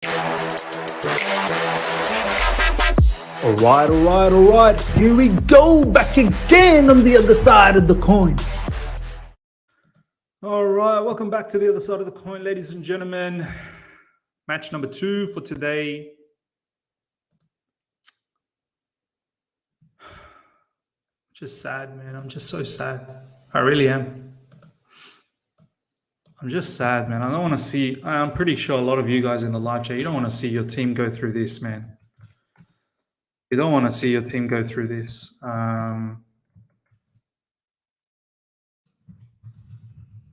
All right. Here we go, back again on the other side of the coin. All right, welcome back to the other side of the coin, ladies and gentlemen. Match number 2 for today. Just sad, man. I'm just so sad. I really am. I'm just sad, man. I don't want to see... I'm pretty sure a lot of you guys in the live chat, you don't want to see your team go through this, man. You don't want to see your team go through this.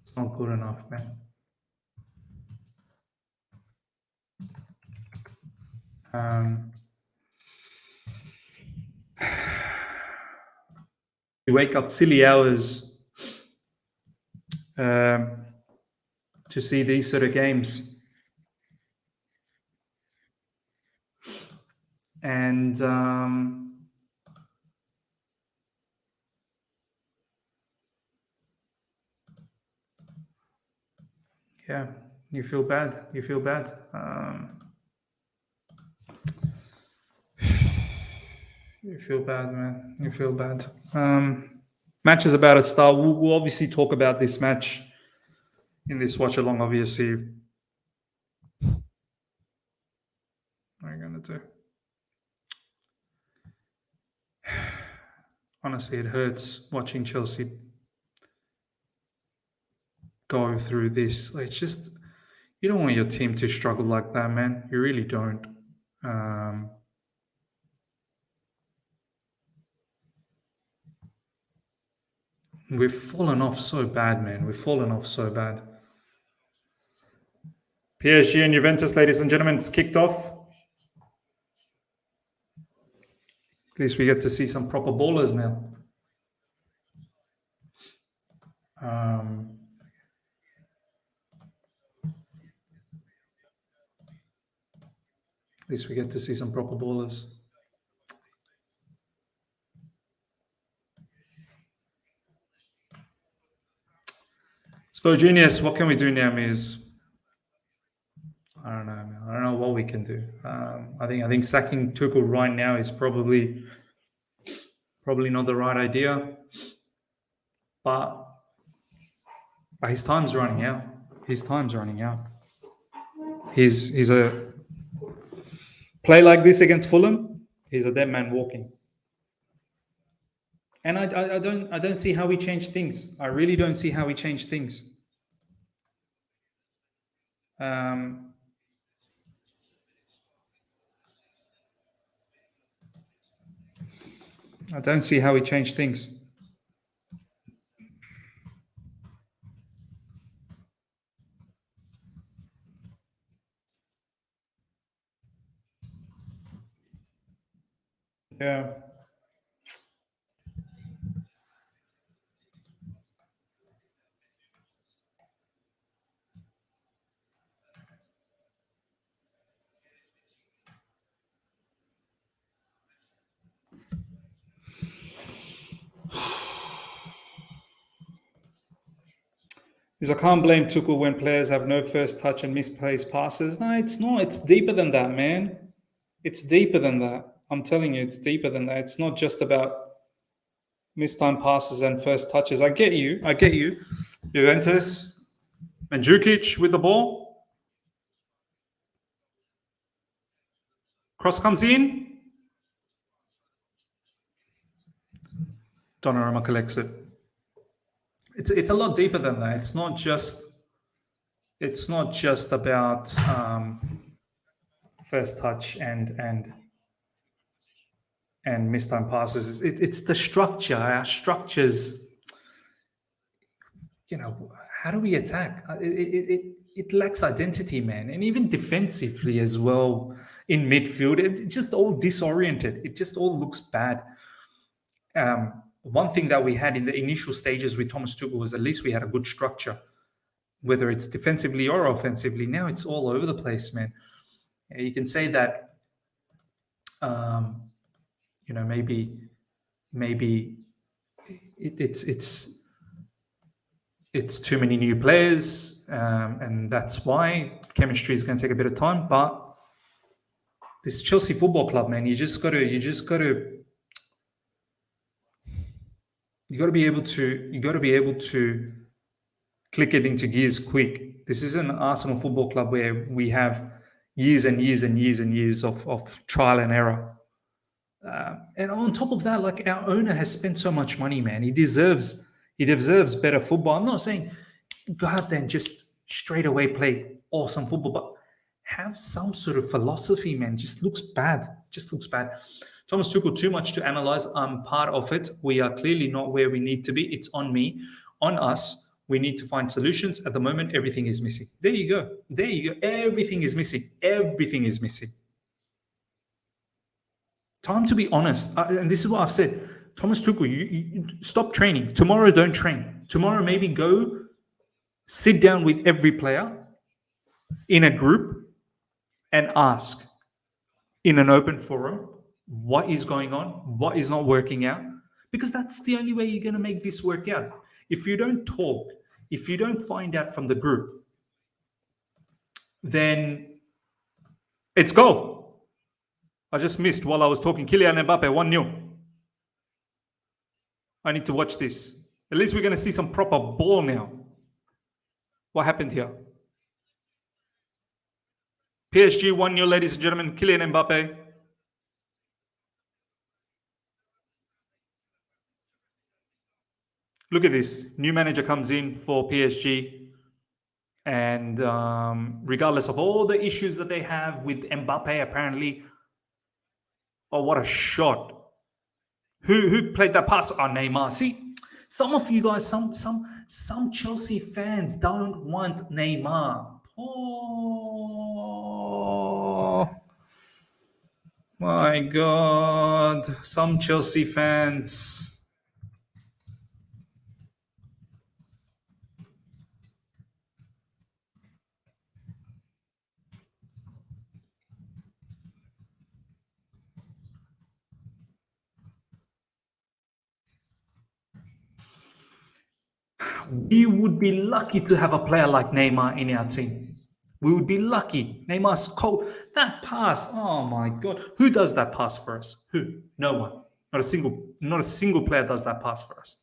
It's not good enough, man. We wake up silly hours to see these sort of games. And yeah, you feel bad. You feel bad. You feel bad, man. You feel bad. Match is about to start. We'll obviously talk about this match in this watch along, obviously. What are you going to do? Honestly, it hurts watching Chelsea go through this. It's just, you don't want your team to struggle like that, man. You really don't. We've fallen off so bad, man. We've fallen off so bad. PSG and Juventus, ladies and gentlemen, it's kicked off. At least we get to see some proper ballers now. At least we get to see some proper ballers. So, Genius, what can we do now, Miz? I don't know, man. I don't know what we can do. I think sacking Tuchel right now is probably not the right idea. But his time's running out. His time's running out. He's a play like this against Fulham. He's a dead man walking. And I don't see how we change things. I really don't see how we change things. I don't see how we change things. Yeah. Because I can't blame Tuchel when players have no first touch and misplaced passes. No, it's not. It's deeper than that, man. It's deeper than that. I'm telling you, it's deeper than that. It's not just about mistimed passes and first touches. I get you. Juventus, Mandzukic with the ball. Cross comes in. Donnarumma collects it. It's a lot deeper than that. It's not just about first touch and mistimed passes. It's the structure. Our structures. How do we attack? It lacks identity, man, and even defensively as well in midfield. It's just all disoriented. It just all looks bad. One thing that we had in the initial stages with Thomas Tuchel was at least we had a good structure, whether it's defensively or offensively. Now it's all over the place, man. You can say that, maybe it's too many new players, and that's why chemistry is going to take a bit of time. But This Chelsea Football Club, man. You got to be able to click it into gears quick. This isn't Arsenal Football Club where we have years and years and years and years of trial and error. And on top of that, like, our owner has spent so much money, man. He deserves better football. I'm not saying go out there and just straight away play awesome football, but have some sort of philosophy, man. Just looks bad. Thomas Tuchel, too much to analyze. I'm part of it. We are clearly not where we need to be. It's on me, on us. We need to find solutions. At the moment, everything is missing. There you go. Everything is missing. Time to be honest. And this is what I've said. Thomas Tuchel, you stop training. Tomorrow, don't train. Tomorrow, maybe go sit down with every player in a group and ask in an open forum what is going on, what is not working out, because that's the only way you're going to make this work out. If you don't talk, if you don't find out from the group, then it's goal. I just missed while I was talking. Kylian Mbappe, 1-0. I need to watch this. At least we're going to see some proper ball now. What happened here? PSG 1-0, ladies and gentlemen. Kylian Mbappe. Look at this. New manager comes in for PSG. And regardless of all the issues that they have with Mbappe, apparently... Oh, what a shot. Who played that pass? Oh, Neymar. See, some of you guys, some Chelsea fans don't want Neymar. Oh my God. Some Chelsea fans. We would be lucky to have a player like Neymar in our team. We would be lucky. Neymar's cold. That pass, oh my God. Who does that pass for us? Who? No one. Not a single player does that pass for us.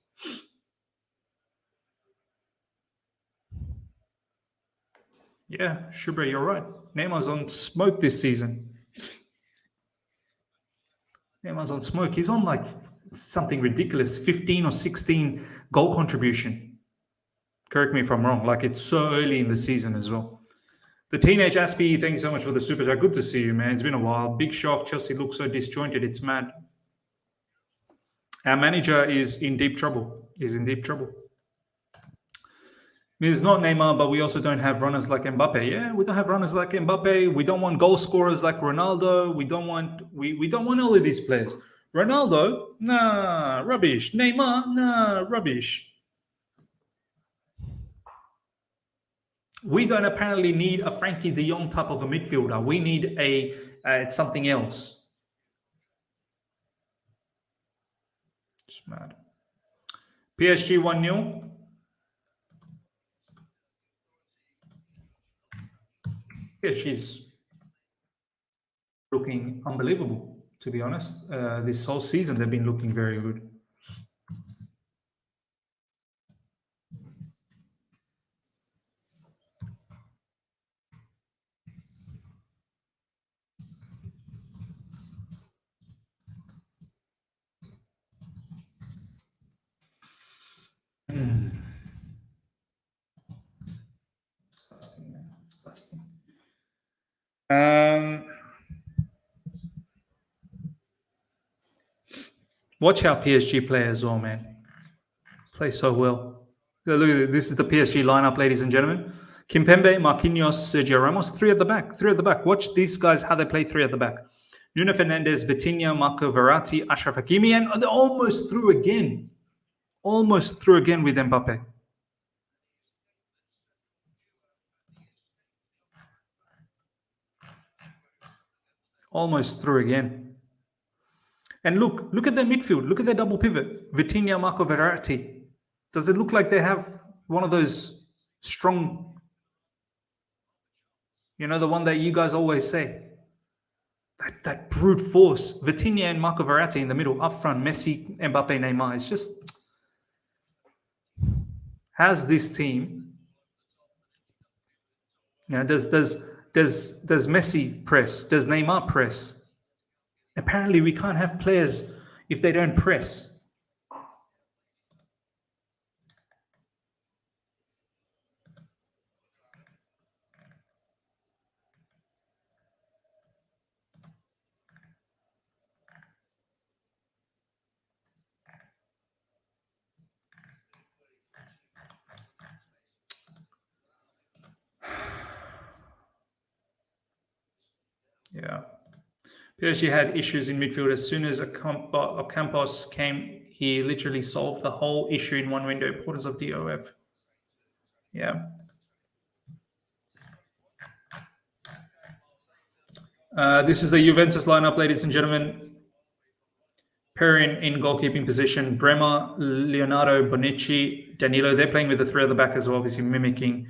Yeah, Shubre, you're right. Neymar's on smoke this season. Neymar's on smoke. He's on like something ridiculous, 15 or 16 goal contribution. Correct me if I'm wrong. Like, it's so early in the season as well. The Teenage Aspie, thanks so much for the super chat. Good to see you, man. It's been a while. Big shock. Chelsea looks so disjointed. It's mad. Our manager is in deep trouble. He's in deep trouble. It's not Neymar, but we also don't have runners like Mbappe. Yeah, we don't have runners like Mbappe. We don't want goal scorers like Ronaldo. We don't want all of these players. Ronaldo, nah, rubbish. Neymar, nah, rubbish. We don't apparently need a Frankie de Jong type of a midfielder. We need something else. It's mad. PSG 1-0. PSG's looking unbelievable, to be honest. This whole season, they've been looking very good. Disgusting, man. Disgusting. Watch how PSG play as well, man. Play so well. Look at this. Is the PSG lineup, ladies and gentlemen. Kimpembe, Marquinhos, Sergio Ramos, three at the back. Watch these guys, how they play three at the back. Nuno Fernandes, Vitinha, Marco Verratti, Achraf Hakimi, and they're almost through again. Almost through again with Mbappe. Almost through again. And look at their midfield. Look at their double pivot. Vitinha, Marco Verratti. Does it look like they have one of those strong, the one that you guys always say? That brute force. Vitinha and Marco Verratti in the middle, up front, Messi, Mbappe, Neymar. It's just, has this team, does Messi press? Does Neymar press? Apparently, we can't have players if they don't press. Yeah. PSG had issues in midfield. As soon as Campos came, he literally solved the whole issue in one window. Importance of DOF. Yeah. This is the Juventus lineup, ladies and gentlemen. Perin in goalkeeping position, Bremer, Leonardo, Bonucci, Danilo. They're playing with the three at the back as well, obviously mimicking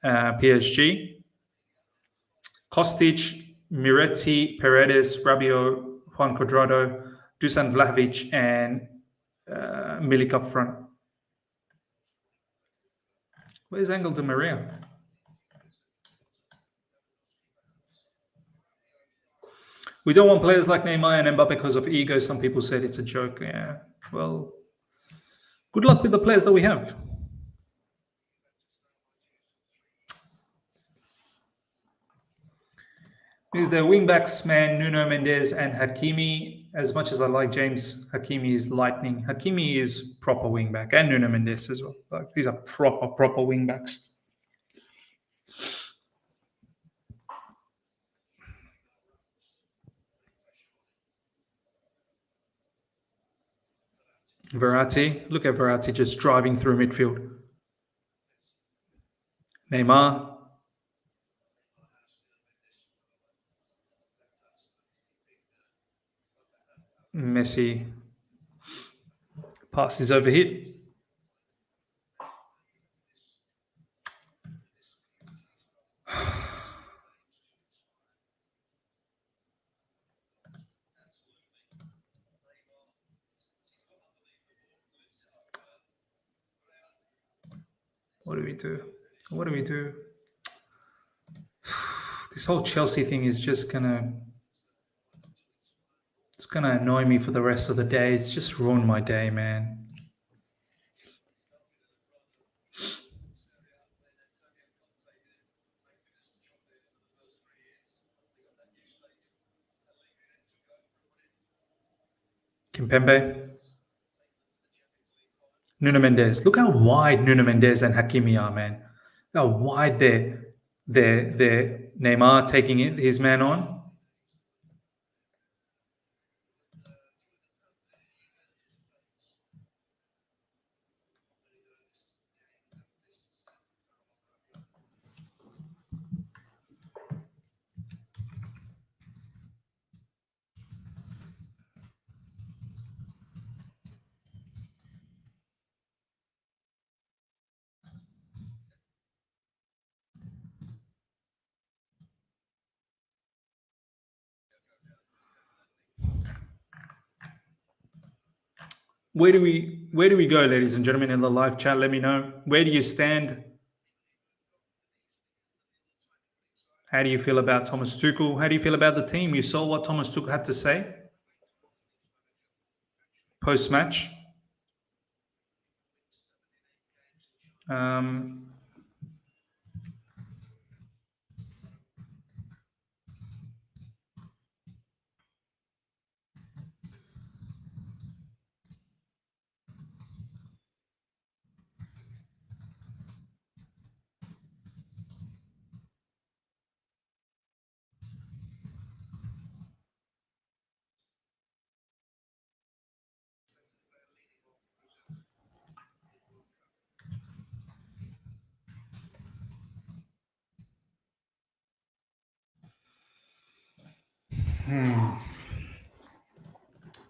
PSG. Kostic, Miretti, Paredes, Rabiot, Juan Cuadrado, Dusan Vlahovic, and Milik up front. Where's Angel Di Maria? We don't want players like Neymar and Mbappe because of ego. Some people said it's a joke. Yeah, well, good luck with the players that we have. Is the wingbacks, man, Nuno Mendes and Hakimi. As much as I like James, Hakimi is lightning. Hakimi is proper wingback, and Nuno Mendes as well. Like, these are proper wingbacks. Verratti, look at Verratti just driving through midfield. Neymar. Messi. Pass is overhit. What do we do? What do we do? This whole Chelsea thing is just gonna annoy me for the rest of the day. It's just ruined my day, man. Kimpembe. Nuno Mendes. Look how wide Nuno Mendes and Hakimi are, man. How wide they're Neymar taking his man on. Where do we go, ladies and gentlemen, in the live chat? Let me know. Where do you stand? How do you feel about Thomas Tuchel? How do you feel about the team? You saw what Thomas Tuchel had to say post-match.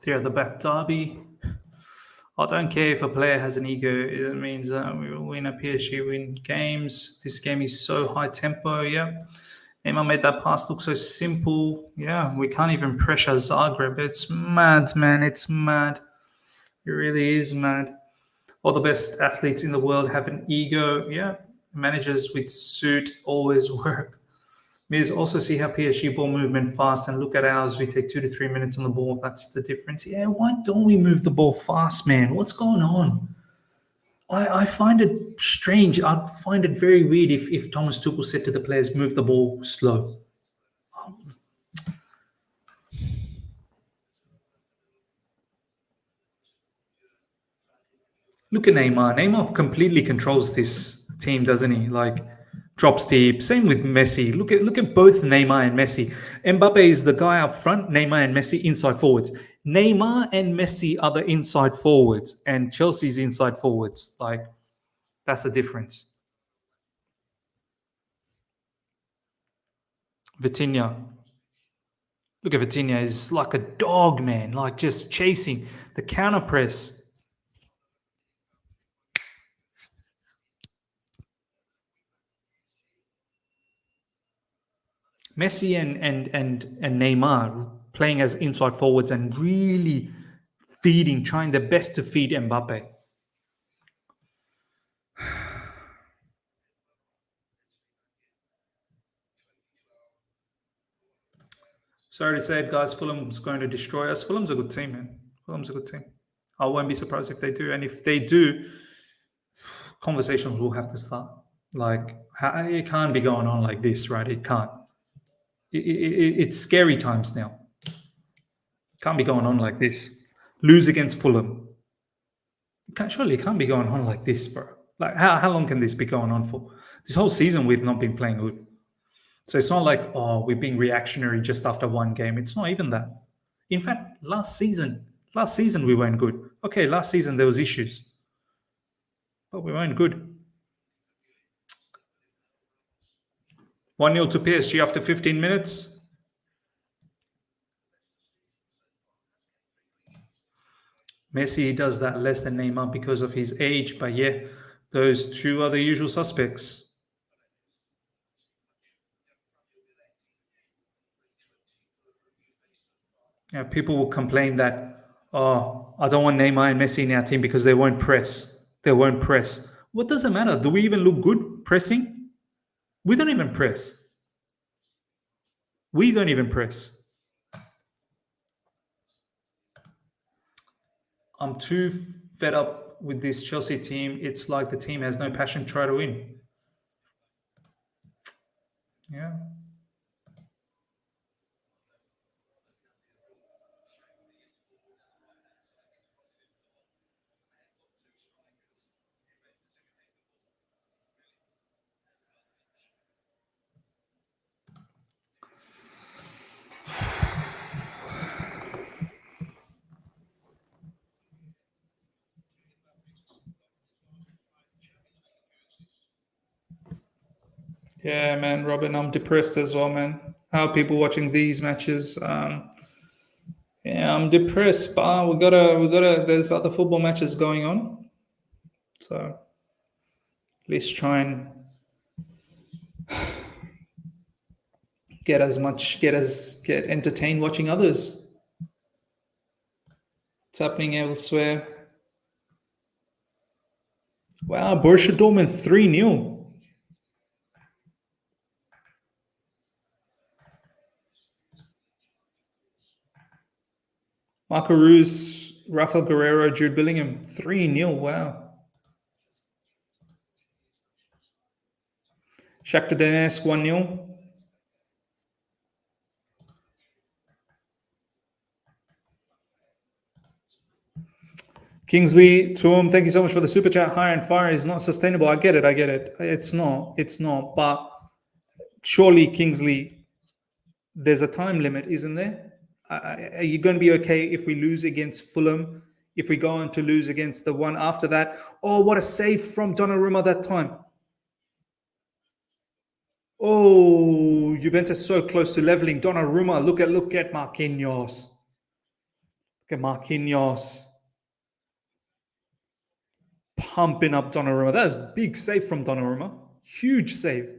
Three at the back derby. I don't care if a player has an ego. It means we will win a PSG win games. This game is so high tempo. Yeah. Neymar made that pass look so simple. Yeah, we can't even pressure Zagreb. It's mad, man. It's mad. It really is mad. All the best athletes in the world have an ego. Yeah, managers with suit always work. Miz, also see how PSG ball movement fast and look at ours. We take 2 to 3 minutes on the ball. That's the difference. Yeah, why don't we move the ball fast, man? What's going on? I find it strange. I find it very weird if Thomas Tuchel said to the players, move the ball slow. Look at Neymar. Neymar completely controls this team, doesn't he? Like drops deep. Same with Messi. Look at both Neymar and Messi. Mbappe is the guy up front. Neymar and Messi inside forwards. Neymar and Messi are the inside forwards, and Chelsea's inside forwards. Like that's the difference. Vitinha. Look at Vitinha. He's like a dog, man. Like just chasing the counter press. Messi and Neymar playing as inside forwards and really feeding, trying their best to feed Mbappe. Sorry to say it, guys. Fulham's going to destroy us. Fulham's a good team, man. Fulham's a good team. I won't be surprised if they do. And if they do, conversations will have to start. Like, it can't be going on like this, right? It can't. It's scary times now. Can't be going on like this. Lose against Fulham. Surely it can't be going on like this, bro. Like, how long can this be going on for? This whole season, we've not been playing good. So it's not like, oh, we're being reactionary just after one game. It's not even that. In fact, last season we weren't good. Okay, last season there was issues, but we weren't good. 1-0 to PSG after 15 minutes. Messi does that less than Neymar because of his age, but yeah, those two are the usual suspects. Yeah, people will complain that, oh, I don't want Neymar and Messi in our team because they won't press. They won't press. What does it matter? Do we even look good pressing? We don't even press. We don't even press. I'm too fed up with this Chelsea team. It's like the team has no passion to try to win. Yeah. Yeah, man, Robin, I'm depressed as well, man. How are people watching these matches? Yeah, I'm depressed, but we gotta. There's other football matches going on, so at least try and get entertained watching others. It's happening elsewhere. Wow, Borussia Dortmund 3-0. Marco Reus, Rafael Guerrero, Jude Bellingham 3-0. Wow. Shakhtar Donetsk 1-0. Kingsley, Tom, thank you so much for the super chat. Hire and fire is not sustainable. I get it. I get it. It's not. It's not. But surely, Kingsley, there's a time limit, isn't there? Are you going to be okay if we lose against Fulham? If we go on to lose against the one after that? Oh, what a save from Donnarumma that time. Oh, Juventus so close to leveling. Donnarumma, look at Marquinhos. Look at Marquinhos pumping up Donnarumma. That is big save from Donnarumma. Huge save.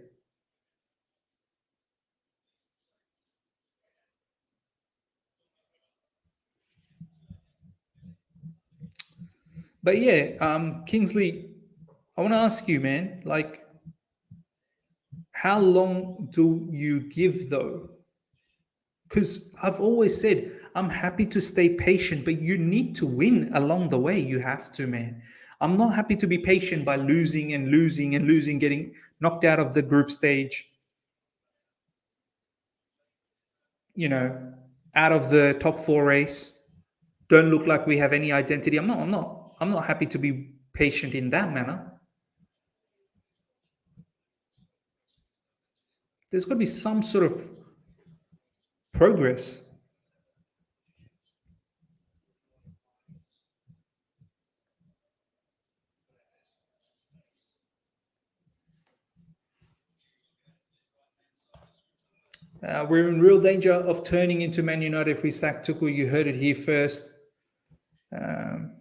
But yeah, Kingsley, I want to ask you, man, like, how long do you give though? Because I've always said I'm happy to stay patient, but you need to win along the way. You have to, man. I'm not happy to be patient by losing and losing and losing, getting knocked out of the group stage, you know, out of the top four race. Don't look like we have any identity. I'm not happy to be patient in that manner. There's got to be some sort of progress. We're in real danger of turning into Man United if we sack Tuchel. You heard it here first. Can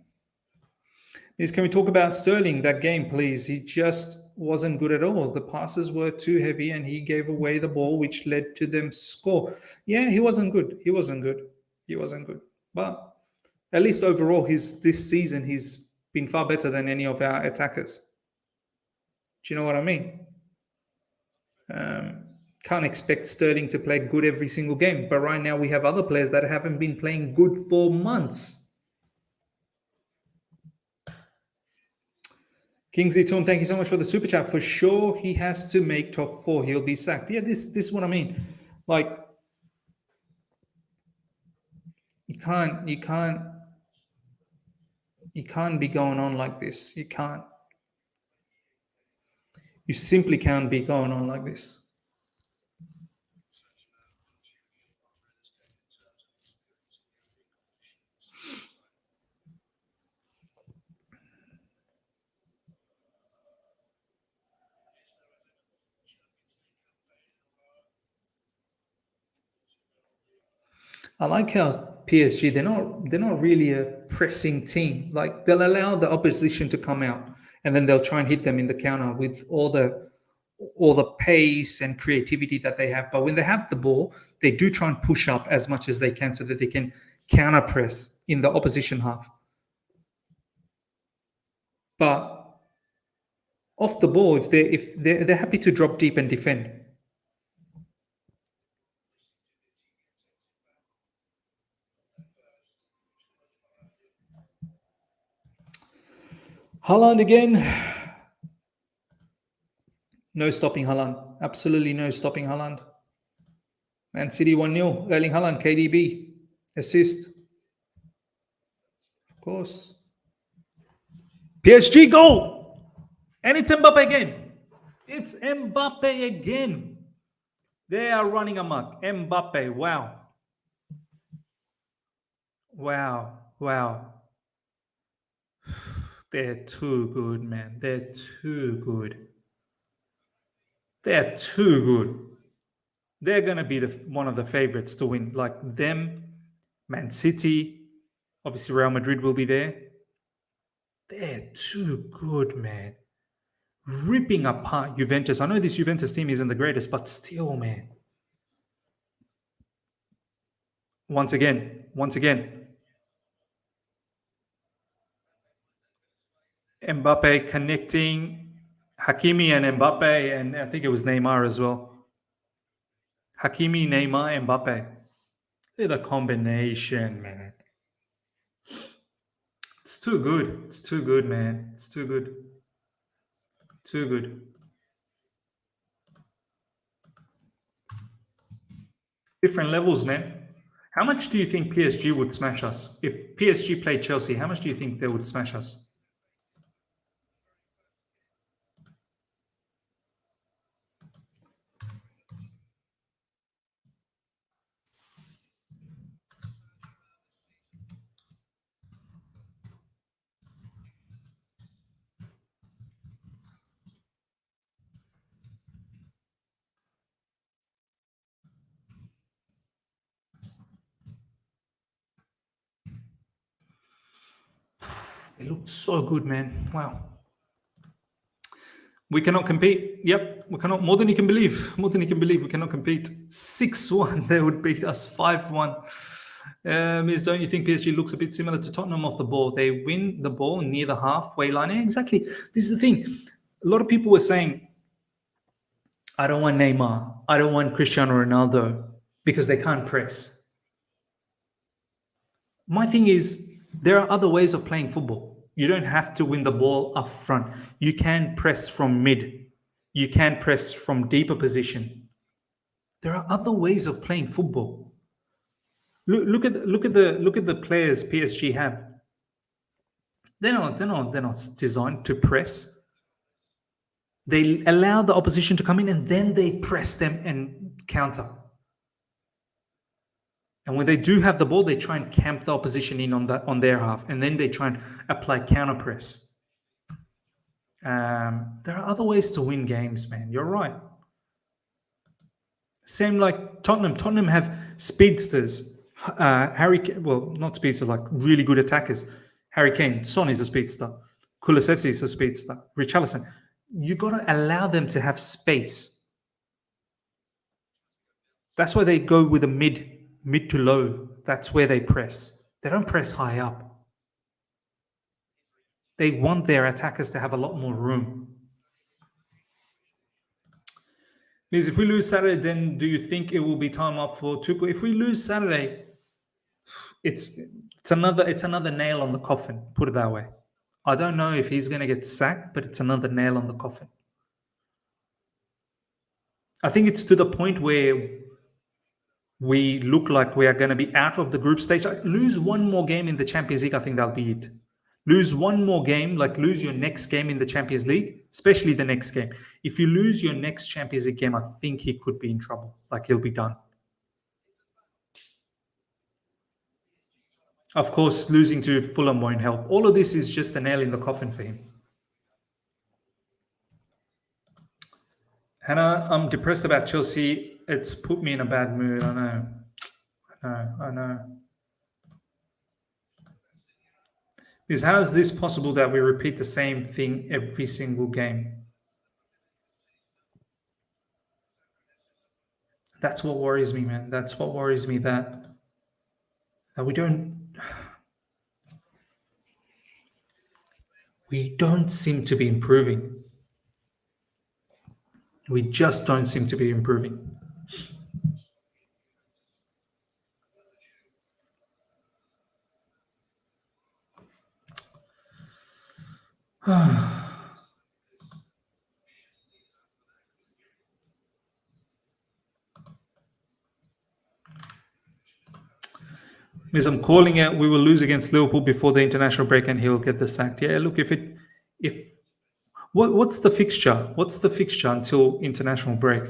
we talk about Sterling, that game, please? He just wasn't good at all. The passes were too heavy and he gave away the ball, which led to them score. Yeah, he wasn't good. He wasn't good. He wasn't good. But at least overall, this season, he's been far better than any of our attackers. Do you know what I mean? Can't expect Sterling to play good every single game. But right now, we have other players that haven't been playing good for months. Kingsley Tom, thank you so much for the super chat. For sure, he has to make top four. He'll be sacked. Yeah, this is what I mean. Like, you can't be going on like this. You can't. You simply can't be going on like this. I like how PSG, they're not really a pressing team. Like, they'll allow the opposition to come out and then they'll try and hit them in the counter with all the pace and creativity that they have. But when they have the ball, they do try and push up as much as they can so that they can counter press in the opposition half. But off the ball, if they're happy to drop deep and defend. Haaland again. No stopping Haaland. Absolutely no stopping Haaland. Man City 1-0. Erling Haaland, KDB. Assist. Of course. PSG goal! And it's Mbappe again. It's Mbappe again. They are running amok. Mbappe. Wow. Wow. Wow. They're too good, man. They're too good. They're too good. They're going to be one of the favorites to win. Like them, Man City, obviously Real Madrid will be there. They're too good, man. Ripping apart Juventus. I know this Juventus team isn't the greatest, but still, man. Once again. Mbappe connecting Hakimi and Mbappe, and I think it was Neymar as well. Hakimi, Neymar, Mbappe. Look at the combination, man. It's too good. It's too good, man. It's too good. Too good. Different levels, man. How much do you think PSG would smash us? If PSG played Chelsea, how much do you think they would smash us? They looked so good, man. Wow. We cannot compete. Yep, we cannot. More than you can believe. More than you can believe. We cannot compete. 6-1. They would beat us 5-1. Don't you think PSG looks a bit similar to Tottenham off the ball? They win the ball near the halfway line. Yeah, exactly. This is the thing. A lot of people were saying, I don't want Neymar. I don't want Cristiano Ronaldo because they can't press. My thing is, there are other ways of playing football. You don't have to win the ball up front. You can press from mid. You can press from deeper position. There are other ways of playing football. Look at the players PSG have. They're not designed to press. They allow the opposition to come in and then they press them and counter. And when they do have the ball, they try and camp the opposition in on their half, and then they try and apply counter press. There are other ways to win games, man. You're right. Same like Tottenham. Tottenham have speedsters. Well, not speedsters, like really good attackers. Harry Kane, Son is a speedster. Kulusevski is a speedster. Richarlison. You got to allow them to have space. That's why they go with a mid to low. That's where they press. They don't press high up. They want their attackers to have a lot more room. Because if we lose Saturday, then do you think it will be time up for Tuchel? If we lose Saturday, it's another nail on the coffin. Put it that way. I don't know if he's going to get sacked, but it's another nail on the coffin. I think it's to the point where we look like we are going to be out of the group stage. Lose one more game in the Champions League, I think that'll be it. Lose one more game, like lose your next game in the Champions League, especially the next game. If you lose your next Champions League game, I think he could be in trouble. Like he'll be done. Of course, losing to Fulham won't help. All of this is just a nail in the coffin for him. Hannah, I'm depressed about Chelsea. It's put me in a bad mood. I know. Because how is this possible that we repeat the same thing every single game? That's what worries me, man. That's what worries me, that we don't seem to be improving. We just don't seem to be improving. Miss, I'm calling it. We will lose against Liverpool before the international break, and he'll get the sacked. Yeah, look, what's the fixture? What's the fixture until international break?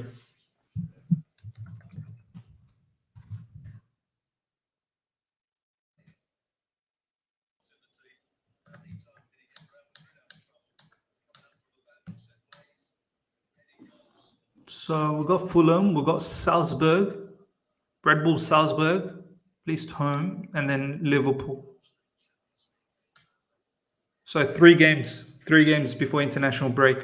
So we've got Fulham, we've got Salzburg, Red Bull Salzburg, at least home, and then Liverpool. So three games before international break.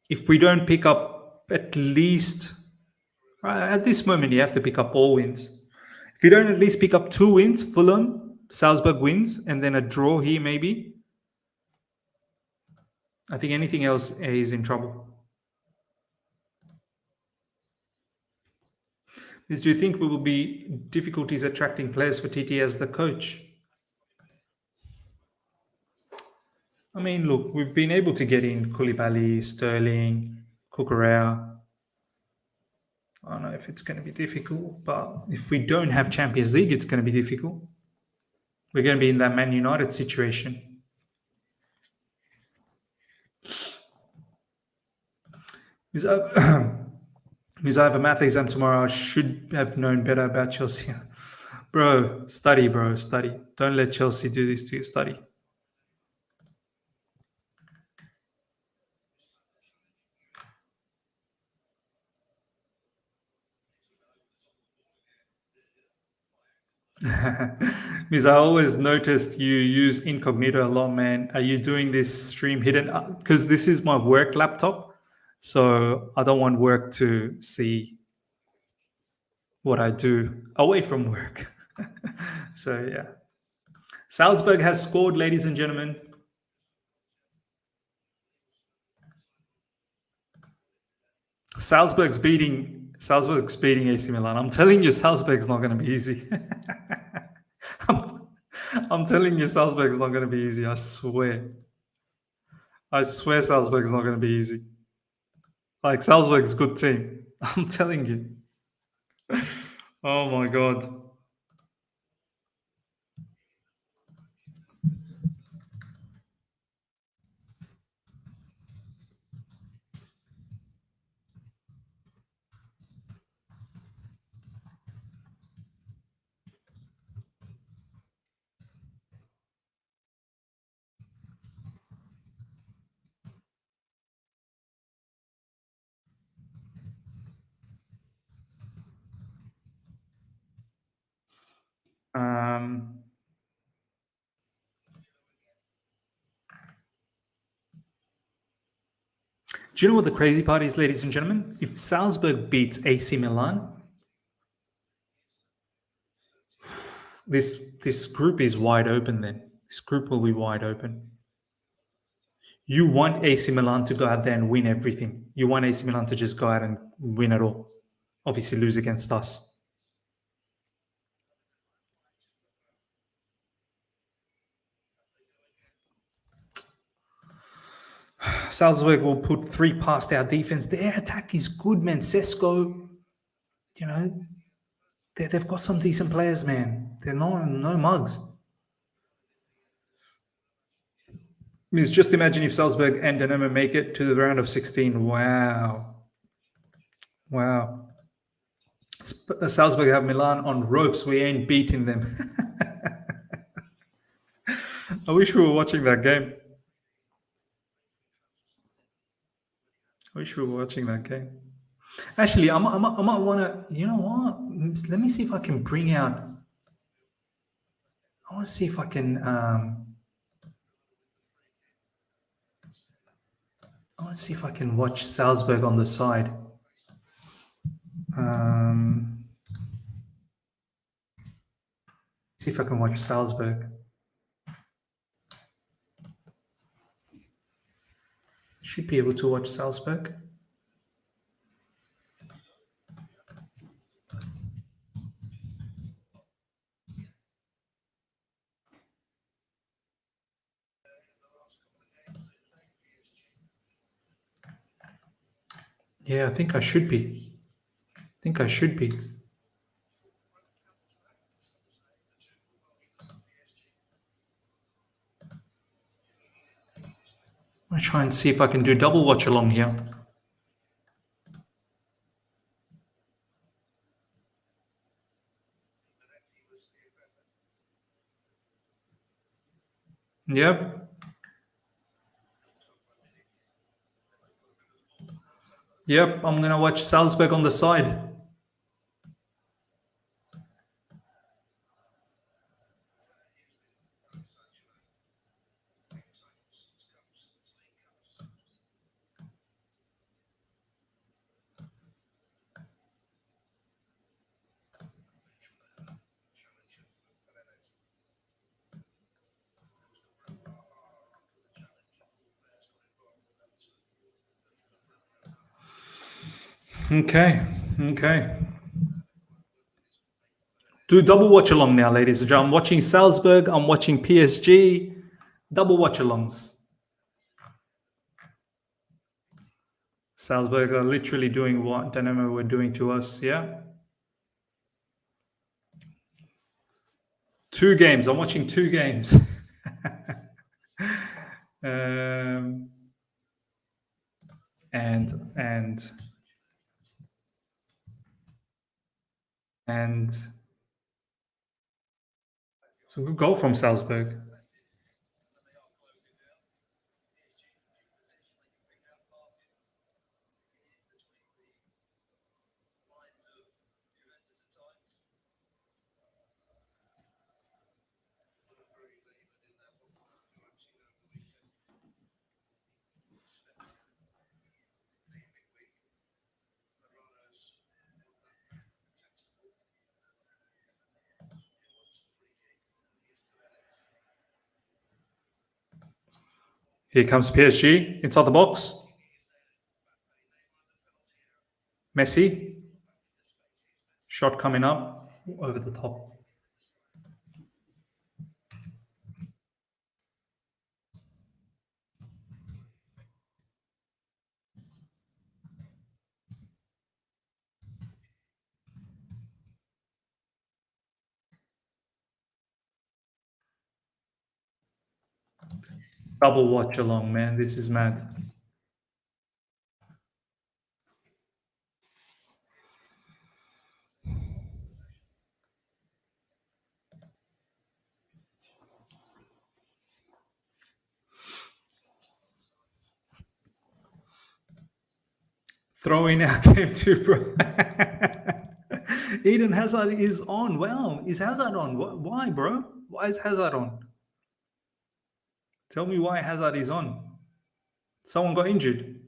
If we don't pick up at least, at this moment, you have to pick up all wins. If you don't at least pick up 2 wins, Fulham, Salzburg wins, and then a draw here maybe, I think anything else is in trouble. Do you think we will be difficulties attracting players for TT as the coach? I mean, look, we've been able to get in Koulibaly, Sterling, Cucurella. I don't know if it's going to be difficult, but if we don't have Champions League, it's going to be difficult. We're going to be in that Man United situation. Because I have a math exam tomorrow, I should have known better about Chelsea. Bro, study. Don't let Chelsea do this to you. Study. Because I always noticed you use incognito a lot, man. Are you doing this stream hidden? Because this is my work laptop, so I don't want work to see what I do away from work. So yeah, Salzburg has scored, ladies and gentlemen. Salzburg's beating AC Milan. I'm telling you, Salzburg's not going to be easy. I'm, I'm telling you, Salzburg's not going to be easy. I swear. I swear, Salzburg's not going to be easy. Like Salzburg's a good team. I'm telling you. Oh my god. Um, do you know what the crazy part is, ladies and gentlemen? If Salzburg beats AC Milan, this group is wide open. Then this group will be wide open. You want AC Milan to go out there and win everything. You want AC Milan to just go out and win it all. Obviously, lose against us. Salzburg will put three past our defense. Their attack is good, man. Sesko, you know, they've got some decent players, man. They're no mugs. Means just imagine if Salzburg and Dinamo make it to the round of 16. Wow. Wow. Salzburg have Milan on ropes. We ain't beating them. I wish we were watching that game. I wish we were watching that game. Actually, I might want to, you know what? Let me see if I can bring out. I want to see if I can. I want to see if I can watch Salzburg on the side. Um, see if I can watch Salzburg. Should be able to watch Salzburg. Yeah, I think I should be. I think I should be. I'm gonna try and see if I can do double watch along here. Yep. Yep. I'm gonna watch Salzburg on the side. Okay. Okay. Do double watch along now, ladies and gentlemen. I'm watching Salzburg. I'm watching PSG. Double watch alongs. Salzburg are literally doing what Dynamo were doing to us. Yeah. Two games. I'm watching two games. um, and it's a good goal from Salzburg. Here comes PSG inside the box. Messi. Shot coming up over the top. Double watch along, man. This is mad. Throwing our game too, bro. Eden Hazard is on. Wow, is Hazard on? Why, bro? Why is Hazard on? Tell me why Hazard is on. Someone got injured.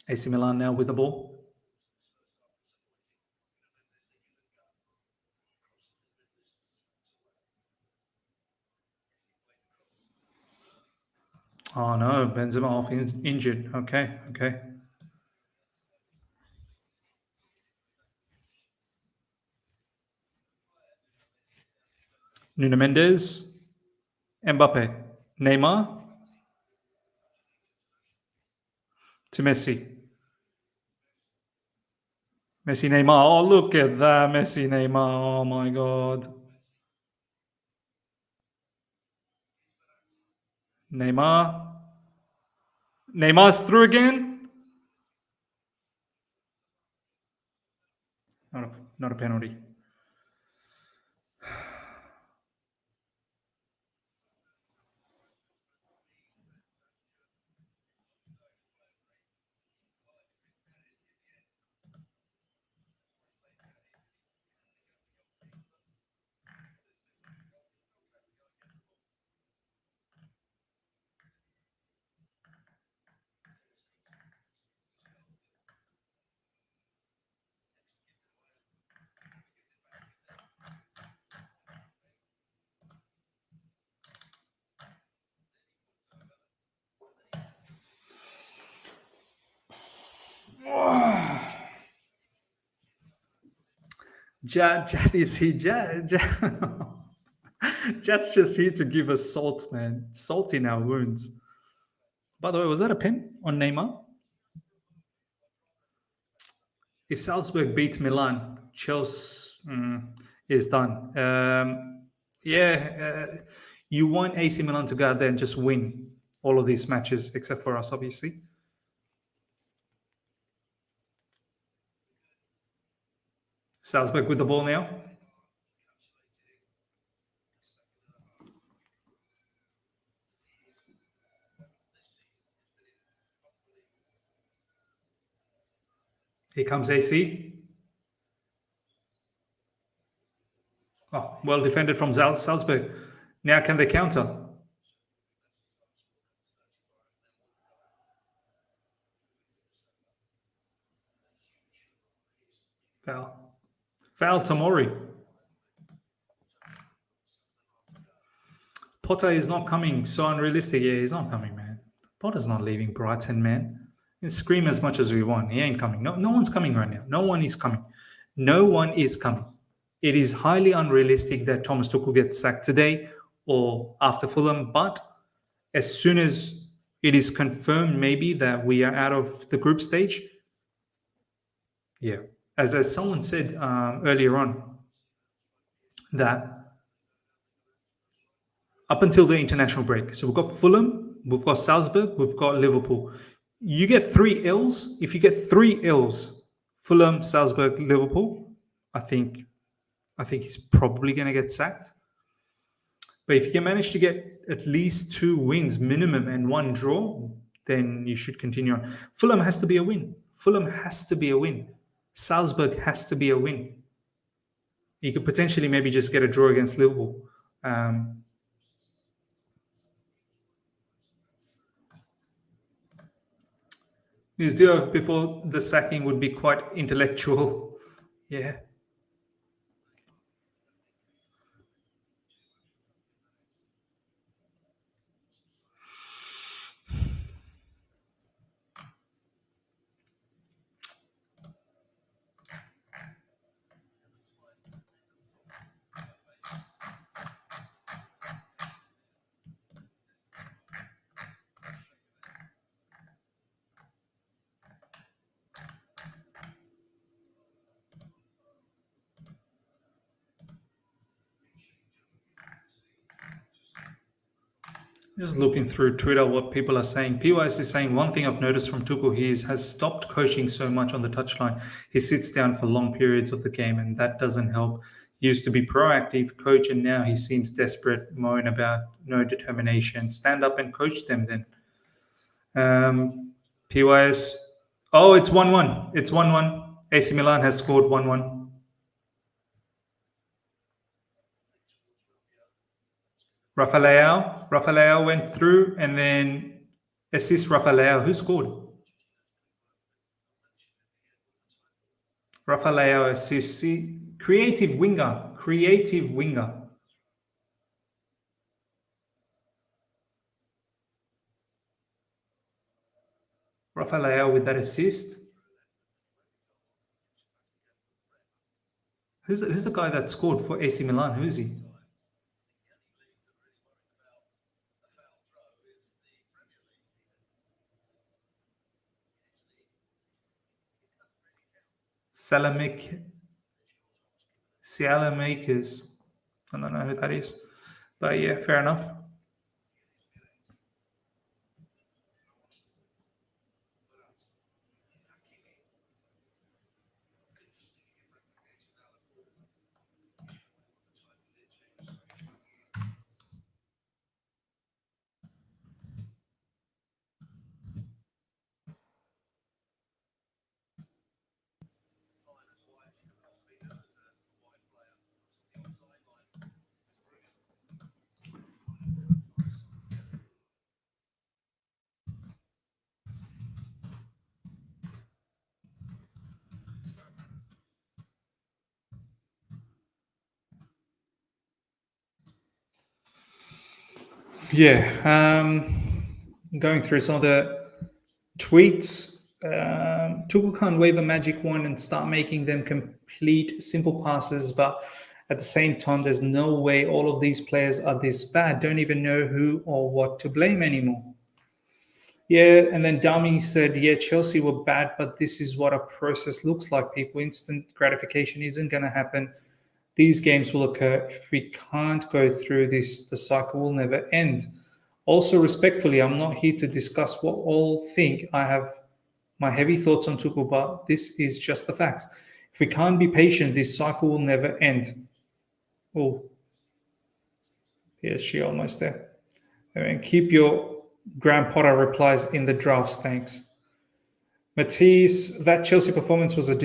AC Milan now with the ball. Oh no, Benzema off injured. Okay, okay. Nuno Mendes, Mbappe, Neymar to Messi. Messi, Neymar. Oh, look at that. Messi, Neymar. Oh my God. Neymar. Neymar's through again. Not a penalty. Jad is he? Jad's just here to give us salt, man. Salt in our wounds. By the way, was that a pen on Neymar? If Salzburg beats Milan, Chelsea is done. You want AC Milan to go out there and just win all of these matches, except for us, obviously. Salzburg with the ball now. Here comes AC. Oh, well defended from Salzburg. Now can they counter? Foul. Foul Tomori. Potter is not coming. So unrealistic. Yeah, he's not coming, man. Potter's not leaving Brighton, man. And scream as much as we want. He ain't coming. No one's coming right now. No one is coming. No one is coming. It is highly unrealistic that Thomas Tuchel gets sacked today or after Fulham. But as soon as it is confirmed, maybe that we are out of the group stage, yeah. As someone said earlier on, that up until the international break. So we've got Fulham, we've got Salzburg, we've got Liverpool. You get 3 L's. If you get 3 L's, Fulham, Salzburg, Liverpool, I think he's probably going to get sacked. But if you can manage to get at least 2 wins minimum and 1 draw, then you should continue on. Fulham has to be a win. Fulham has to be a win. Salzburg has to be a win. You could potentially maybe just get a draw against Liverpool. His duo before the sacking would be quite intellectual. Yeah. Just looking through Twitter, what people are saying. PYS is saying one thing I've noticed from Tuchel he has stopped coaching so much on the touchline. He sits down for long periods of the game, and that doesn't help. He used to be proactive coach, and now he seems desperate, moan about no determination. Stand up and coach them then. PYS. Oh, it's 1-1. It's 1-1. AC Milan has scored 1-1. Rafael went through, and then assist Rafael. Who scored? Rafael assist. See, creative winger. Creative winger. Rafael with that assist. Who's the guy that scored for AC Milan? Who is he? Salamakers. I don't know who that is. But yeah, fair enough. Yeah. Going through some of the tweets. Tuchel can't wave a magic wand and start making them complete simple passes, but at the same time, there's no way all of these players are this bad. Don't even know who or what to blame anymore. Yeah, and then Dami said, yeah, Chelsea were bad, but this is what a process looks like, people. Instant gratification isn't going to happen. These games will occur. If we can't go through this, the cycle will never end. Also, respectfully, I'm not here to discuss what all think. I have my heavy thoughts on Tuchel, but this is just the facts. If we can't be patient, this cycle will never end. Oh, PSG almost there. And keep your Graham Potter replies in the drafts, thanks. Matisse, that Chelsea performance was as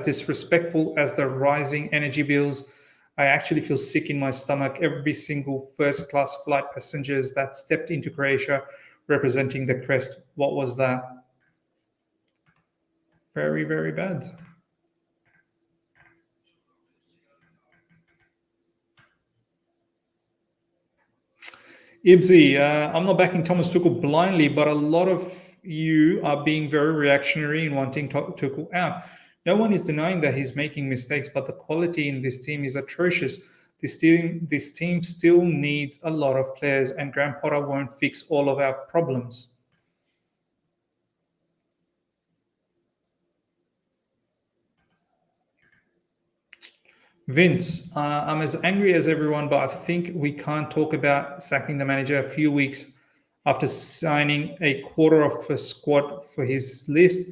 disrespectful as the rising energy bills. I actually feel sick in my stomach. Every single first-class flight passengers that stepped into Croatia representing the crest. What was that? Very, very bad. Ibsy, I'm not backing Thomas Tuchel blindly, but a lot of you are being very reactionary in wanting Tuchel out. No one is denying that he's making mistakes, but the quality in this team is atrocious. This team still needs a lot of players, and Graham Potter won't fix all of our problems. Vince, I'm as angry as everyone, but I think we can't talk about sacking the manager a few weeks after signing a quarter of a squad for his list.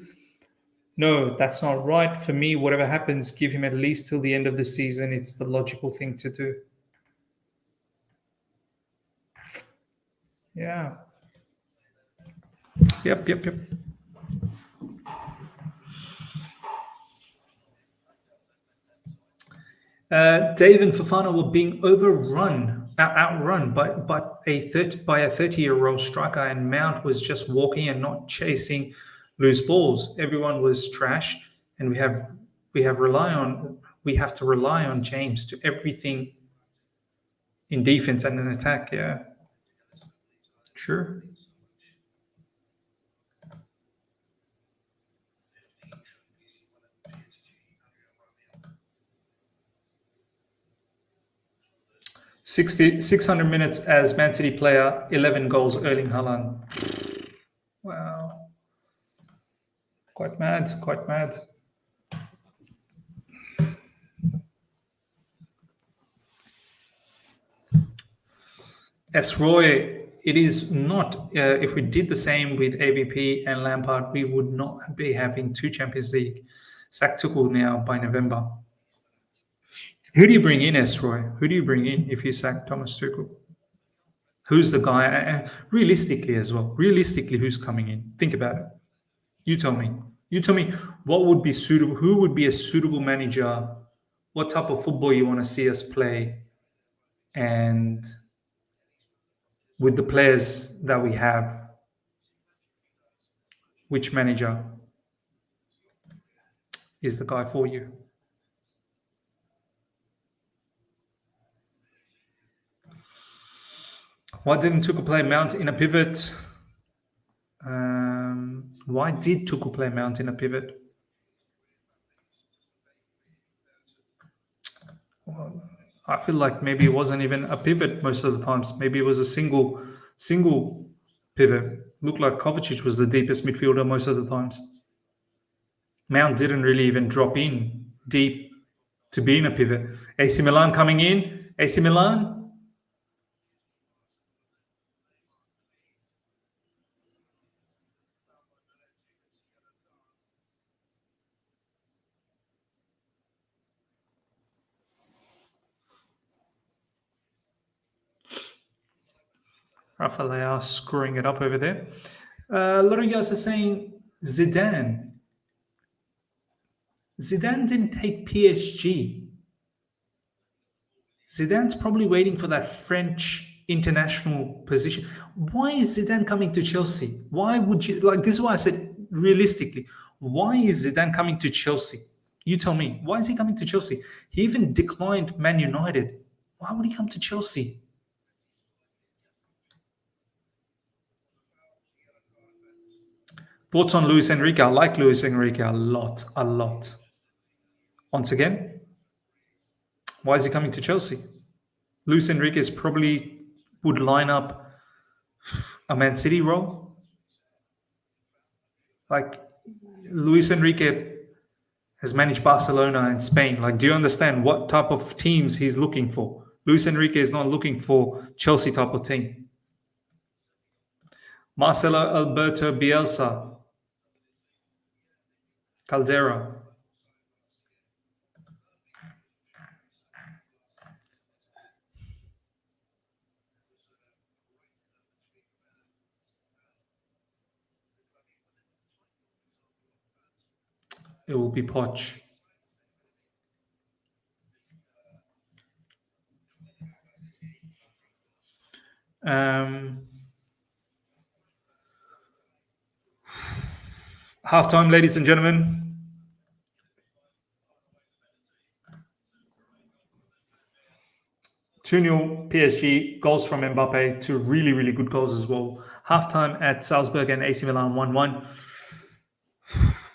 No, that's not right. For me, whatever happens, give him at least till the end of the season. It's the logical thing to do. Yeah. Yep. Dave and Fafana were being outrun by a 30-year-old striker, and Mount was just walking and not chasing loose balls. Everyone was trash, and we have to rely on James to everything in defense and in attack. Yeah, sure. 600 minutes as Man City player, 11 goals, Erling Haaland. Wow. Quite mad, quite mad. S. Roy, it is not. If we did the same with AVP and Lampard, we would not be having two Champions League. Sack Tuchel now by November. Who do you bring in, Esroy? Who do you bring in if you sack Thomas Tuchel? Who's the guy? Realistically, as well. Realistically, who's coming in? Think about it. You tell me. You tell me what would be suitable. Who would be a suitable manager? What type of football you want to see us play, and with the players that we have, which manager is the guy for you? Why didn't Tuchel play Mount in a pivot? Why did Tuchel play Mount in a pivot? Well, I feel like maybe it wasn't even a pivot most of the times. Maybe it was a single pivot. Looked like Kovacic was the deepest midfielder most of the times. Mount didn't really even drop in deep to be in a pivot. AC Milan coming in. AC Milan. Rafael screwing it up over there. A lot of you guys are saying Zidane. Zidane didn't take PSG. Zidane's probably waiting for that French international position. Why is Zidane coming to Chelsea? Why would you like this? Is why I said realistically, why is Zidane coming to Chelsea? You tell me. Why is he coming to Chelsea? He even declined Man United. Why would he come to Chelsea? Thoughts on Luis Enrique? I like Luis Enrique a lot, a lot. Once again, why is he coming to Chelsea? Luis Enrique probably would line up a Man City role. Like Luis Enrique has managed Barcelona and Spain. Like, do you understand what type of teams he's looking for? Luis Enrique is not looking for Chelsea type of team. Marcelo Alberto Bielsa. Caldera. It will be Poch. Halftime, ladies and gentlemen. Two 0 PSG, goals from Mbappe, two really, really good goals as well. Halftime at Salzburg and AC Milan 1-1.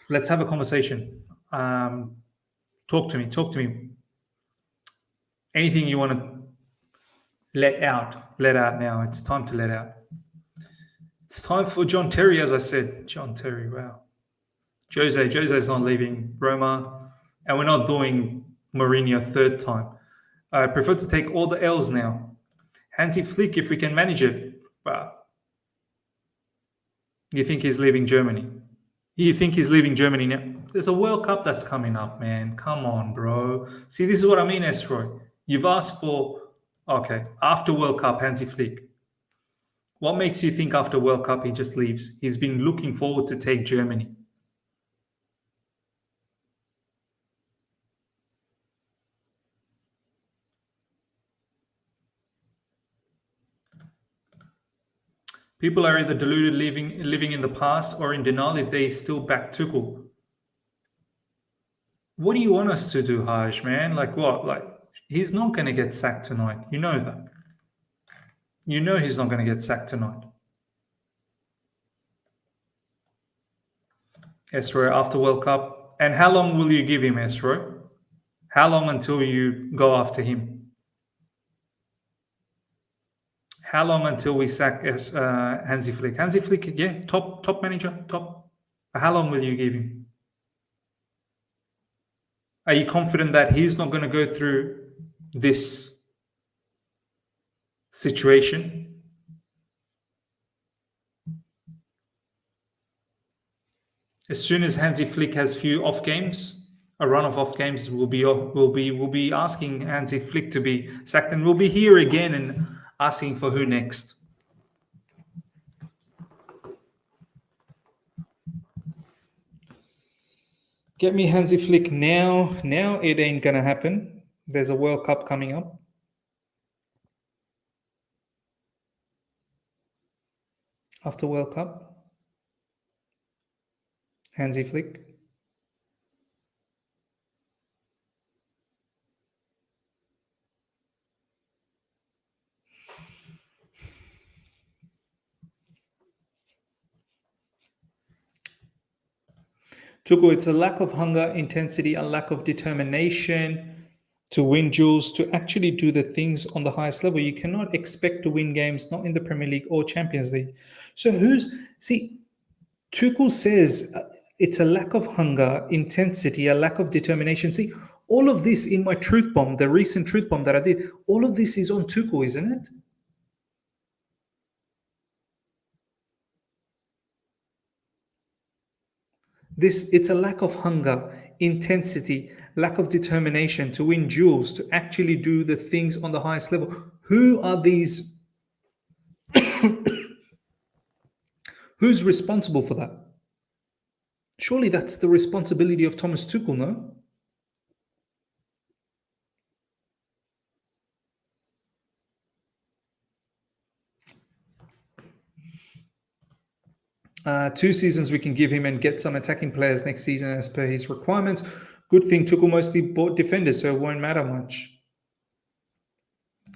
Let's have a conversation. Talk to me. Anything you want to let out now. It's time to let out. It's time for John Terry, as I said. John Terry, wow. Jose's not leaving Roma, and we're not doing Mourinho third time. I prefer to take all the L's now. Hansi Flick, if we can manage it. Wow. You think he's leaving Germany? You think he's leaving Germany now? There's a World Cup that's coming up, man. Come on, bro. See, this is what I mean, Esroy. You've asked for, okay, after World Cup, Hansi Flick. What makes you think after World Cup he just leaves? He's been looking forward to take Germany. People are either deluded, living in the past, or in denial if they still back Tuchel. What do you want us to do, Haj, man? Like what? Like he's not going to get sacked tonight. You know that. You know he's not going to get sacked tonight. Esroy, after World Cup. And how long will you give him, Esroy? How long until you go after him? How long until we sack Hansi Flick? Hansi Flick, yeah, top manager, top. How long will you give him? Are you confident that he's not going to go through this situation? As soon as Hansi Flick has few off games, a run of off games, we'll be asking Hansi Flick to be sacked, and we'll be here again and asking for who next. Get me Hansi Flick now. Now it ain't gonna happen. There's a World Cup coming up. After World Cup, Hansi Flick. Tuchel, it's a lack of hunger, intensity, a lack of determination to win duels, to actually do the things on the highest level. You cannot expect to win games, not in the Premier League or Champions League. So Tuchel says it's a lack of hunger, intensity, a lack of determination. See, all of this in my truth bomb, the recent truth bomb that I did, all of this is on Tuchel, isn't it? It's a lack of hunger, intensity, lack of determination to win duels, to actually do the things on the highest level. Who are these? Who's responsible for that? Surely that's the responsibility of Thomas Tuchel, no? Two seasons we can give him and get some attacking players next season as per his requirements. Good thing Tuchel mostly bought defenders, so it won't matter much.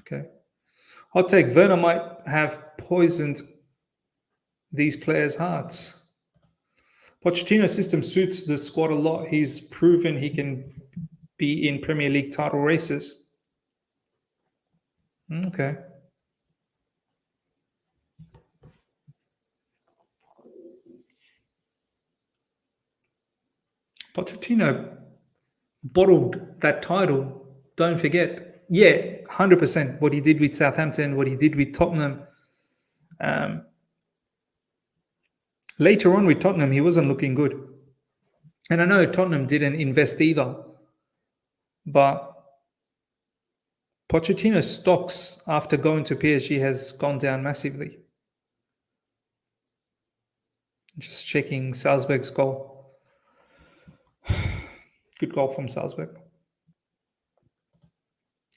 Okay. Hot take, Werner might have poisoned these players' hearts. Pochettino's system suits the squad a lot. He's proven he can be in Premier League title races. Okay. Pochettino bottled that title. Don't forget. Yeah, 100%. What he did with Southampton, what he did with Tottenham. Later on with Tottenham, he wasn't looking good. And I know Tottenham didn't invest either. But Pochettino's stocks after going to PSG has gone down massively. Just checking Salzburg's goal. Good goal from Salzburg.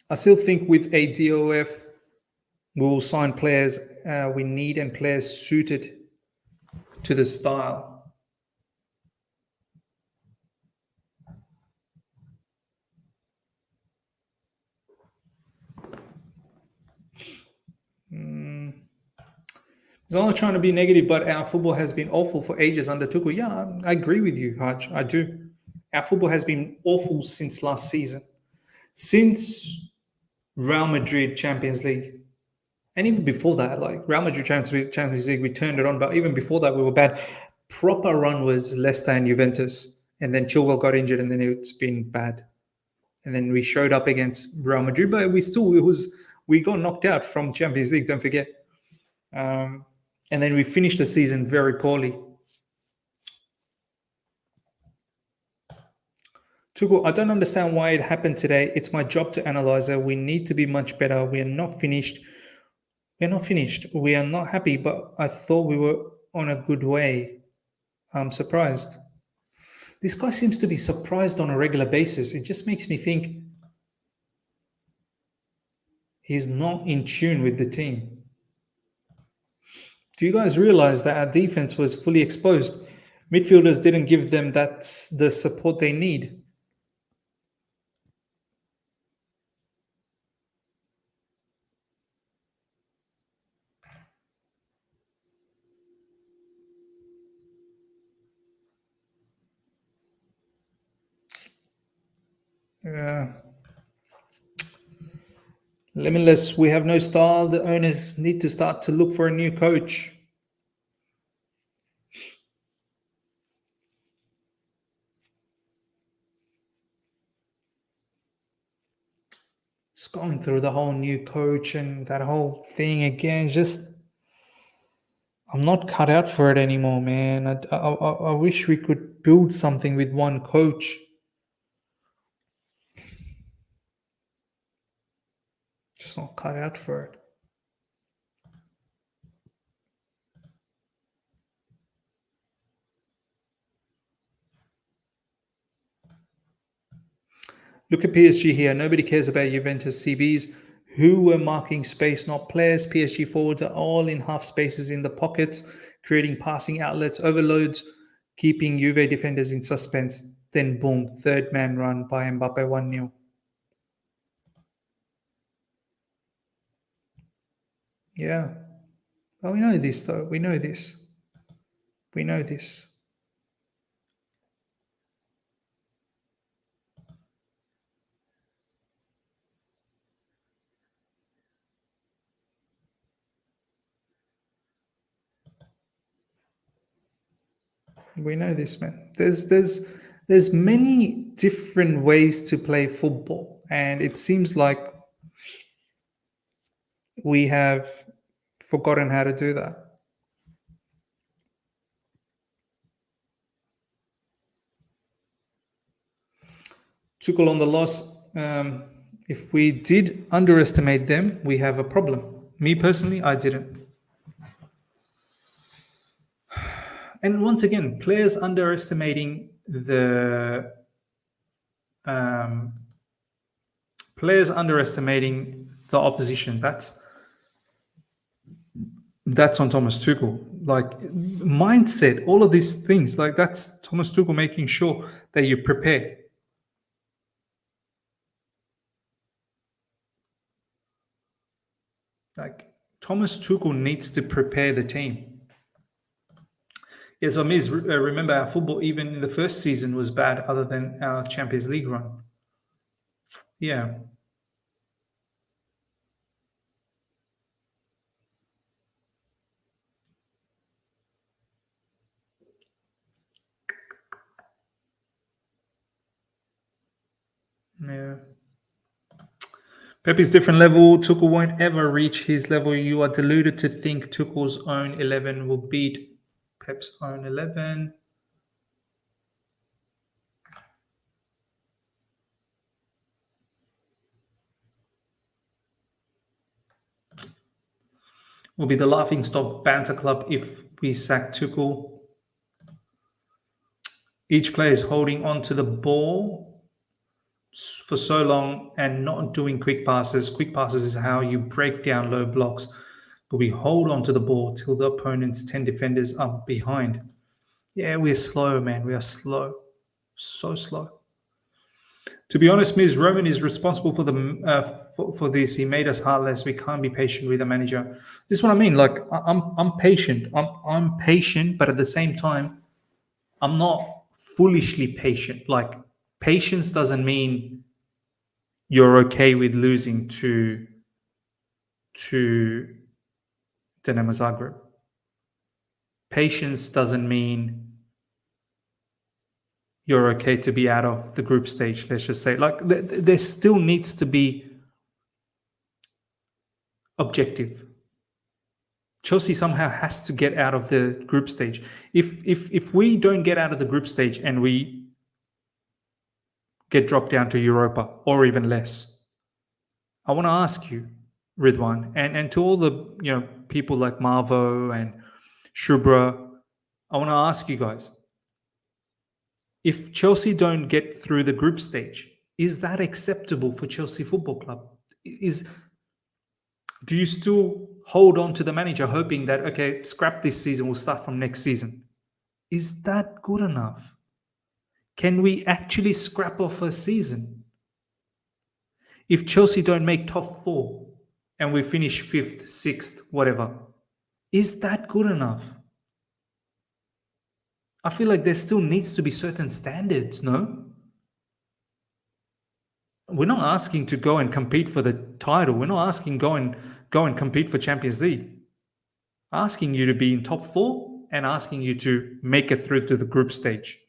I still think with a DOF, we will sign players we need and players suited to the style. It's not trying to be negative, but our football has been awful for ages under Tuchel. Yeah, I agree with you, Hutch. I do. Our football has been awful since last season. Since Real Madrid Champions League. And even before that, like Real Madrid Champions League, we turned it on. But even before that, we were bad. Proper run was Leicester and Juventus. And then Chilwell got injured, and then it's been bad. And then we showed up against Real Madrid, but we got knocked out from Champions League, don't forget. And then we finished the season very poorly. Tuchel, I don't understand why it happened today. It's my job to analyze it. We need to be much better. We are not finished. We're not finished. We are not happy, but I thought we were on a good way. I'm surprised. This guy seems to be surprised on a regular basis. It just makes me think he's not in tune with the team. Do you guys realize that our defense was fully exposed? Midfielders didn't give them the support they need. Limitless, we have no style. The owners need to start to look for a new coach. Just going through the whole new coach and that whole thing again. Just, I'm not cut out for it anymore, man. I wish we could build something with one coach. Just not cut out for it. Look at PSG here. Nobody cares about Juventus CBs who were marking space, not players. PSG forwards are all in half spaces in the pockets, creating passing outlets, overloads, keeping Juve defenders in suspense. Then boom, third man run by Mbappe 1-0. Yeah. Well, we know this though. We know this. We know this. We know this, man. There's many different ways to play football, and it seems like we have forgotten how to do that. Tuchel on the loss. If we did underestimate them, we have a problem. Me personally, I didn't. And once again, players underestimating um, the opposition. That's on Thomas Tuchel. Like mindset, all of these things. Like that's Thomas Tuchel making sure that you prepare. Like Thomas Tuchel needs to prepare the team. Yes, for me, remember our football even in the first season was bad, other than our Champions League run. Yeah, yeah. Pep is different level. Tuchel won't ever reach his level. You are deluded to think Tuchel's own 11 will beat Pep's own 11. Will be the laughing stock banter club if we sack Tuchel. Each player is holding on to the ball for so long and not doing quick passes. Quick passes is how you break down low blocks. But we hold on to the ball till the opponent's 10 defenders are behind. Yeah, we're slow, man. We are slow. So slow. To be honest, Ms. Roman is responsible for for this. He made us heartless. We can't be patient with a manager. This is what I mean. Like I'm patient. I'm patient, but at the same time, I'm not foolishly patient. Like patience doesn't mean you're okay with losing to Dinamo Zagreb. Patience doesn't mean you're okay to be out of the group stage. Let's just say, like, there still needs to be objective. Chelsea somehow has to get out of the group stage. If we don't get out of the group stage and we get dropped down to Europa or even less, I want to ask you, Ridwan, and to all the people like Marvo and Shubra, I want to ask you guys, if Chelsea don't get through the group stage, is that acceptable for Chelsea Football Club? Do you still hold on to the manager hoping that, okay, scrap this season, we'll start from next season? Is that good enough? Can we actually scrap off a season? If Chelsea don't make top four and we finish fifth, sixth, whatever, is that good enough? I feel like there still needs to be certain standards, no? We're not asking to go and compete for the title. We're not asking go and compete for Champions League. Asking you to be in top four and asking you to make it through to the group stage.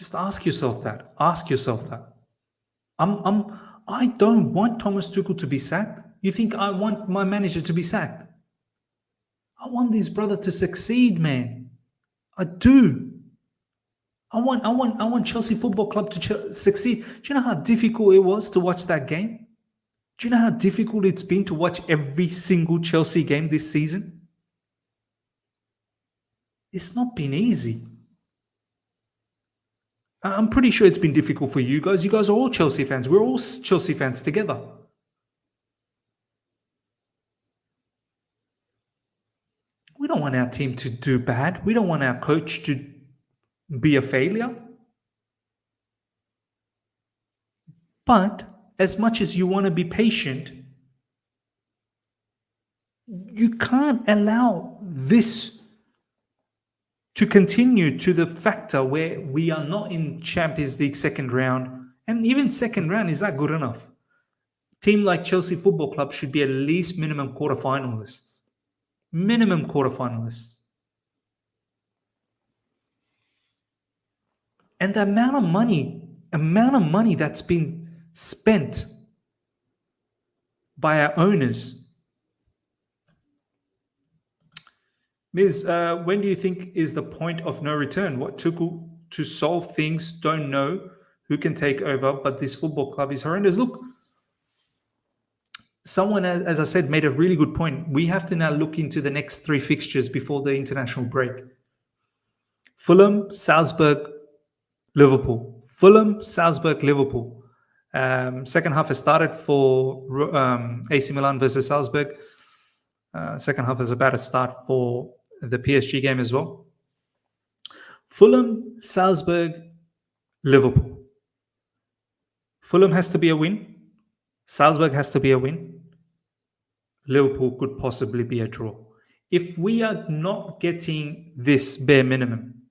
Just ask yourself that. Ask yourself that. I don't want Thomas Tuchel to be sacked. You think I want my manager to be sacked? I want this brother to succeed, man. I do. I want Chelsea Football Club to succeed. Do you know how difficult it was to watch that game? Do you know how difficult it's been to watch every single Chelsea game this season? It's not been easy. I'm pretty sure it's been difficult for you guys. You guys are all Chelsea fans. We're all Chelsea fans together. We don't want our team to do bad. We don't want our coach to be a failure. But as much as you want to be patient, you can't allow this to continue to the factor where we are not in Champions League second round. And even second round, is that good enough? Team like Chelsea Football Club should be at least minimum quarterfinalists. Minimum quarterfinalists. And the amount of money that's been spent by our owners. Miz, when do you think is the point of no return? What Tuchel to solve things? Don't know who can take over, but this football club is horrendous. Look, someone, as I said, made a really good point. We have to now look into the next 3 fixtures before the international break. Fulham, Salzburg, Liverpool. Fulham, Salzburg, Liverpool. Second half has started for AC Milan versus Salzburg. Second half is about to start for the PSG game as well. Fulham, Salzburg, Liverpool. Fulham has to be a win. Salzburg has to be a win. Liverpool could possibly be a draw. If we are not getting this bare minimum,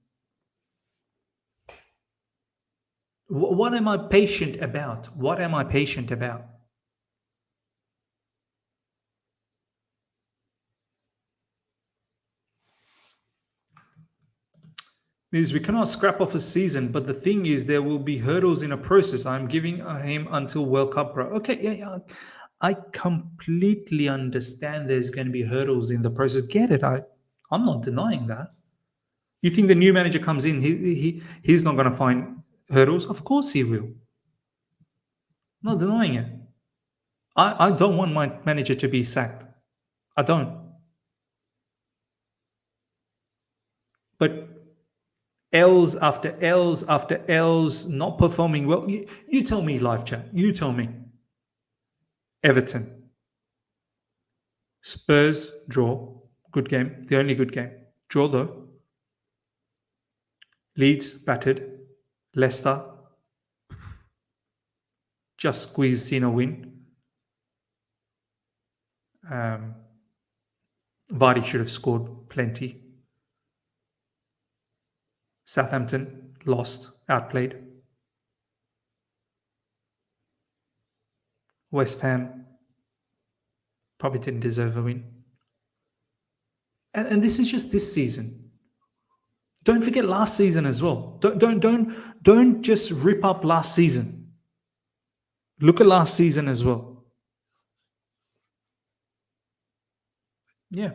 what am I patient about? What am I patient about? Is we cannot scrap off a season, but the thing is, there will be hurdles in a process. I'm giving him until World Cup, bro. Okay, yeah. I completely understand there's going to be hurdles in the process. Get it? I'm not denying that. You think the new manager comes in, he's not going to find hurdles? Of course he will. I'm not denying it. I don't want my manager to be sacked. I don't. But L's after L's after L's, not performing well. You tell me, live chat. You tell me. Everton. Spurs, draw. Good game. The only good game. Draw though. Leeds, battered. Leicester, just squeezed in a win. Vardy should have scored plenty. Southampton, lost, outplayed. West Ham probably didn't deserve a win. And this is just this season. Don't forget last season as well. Don't just rip up last season. Look at last season as well. Yeah.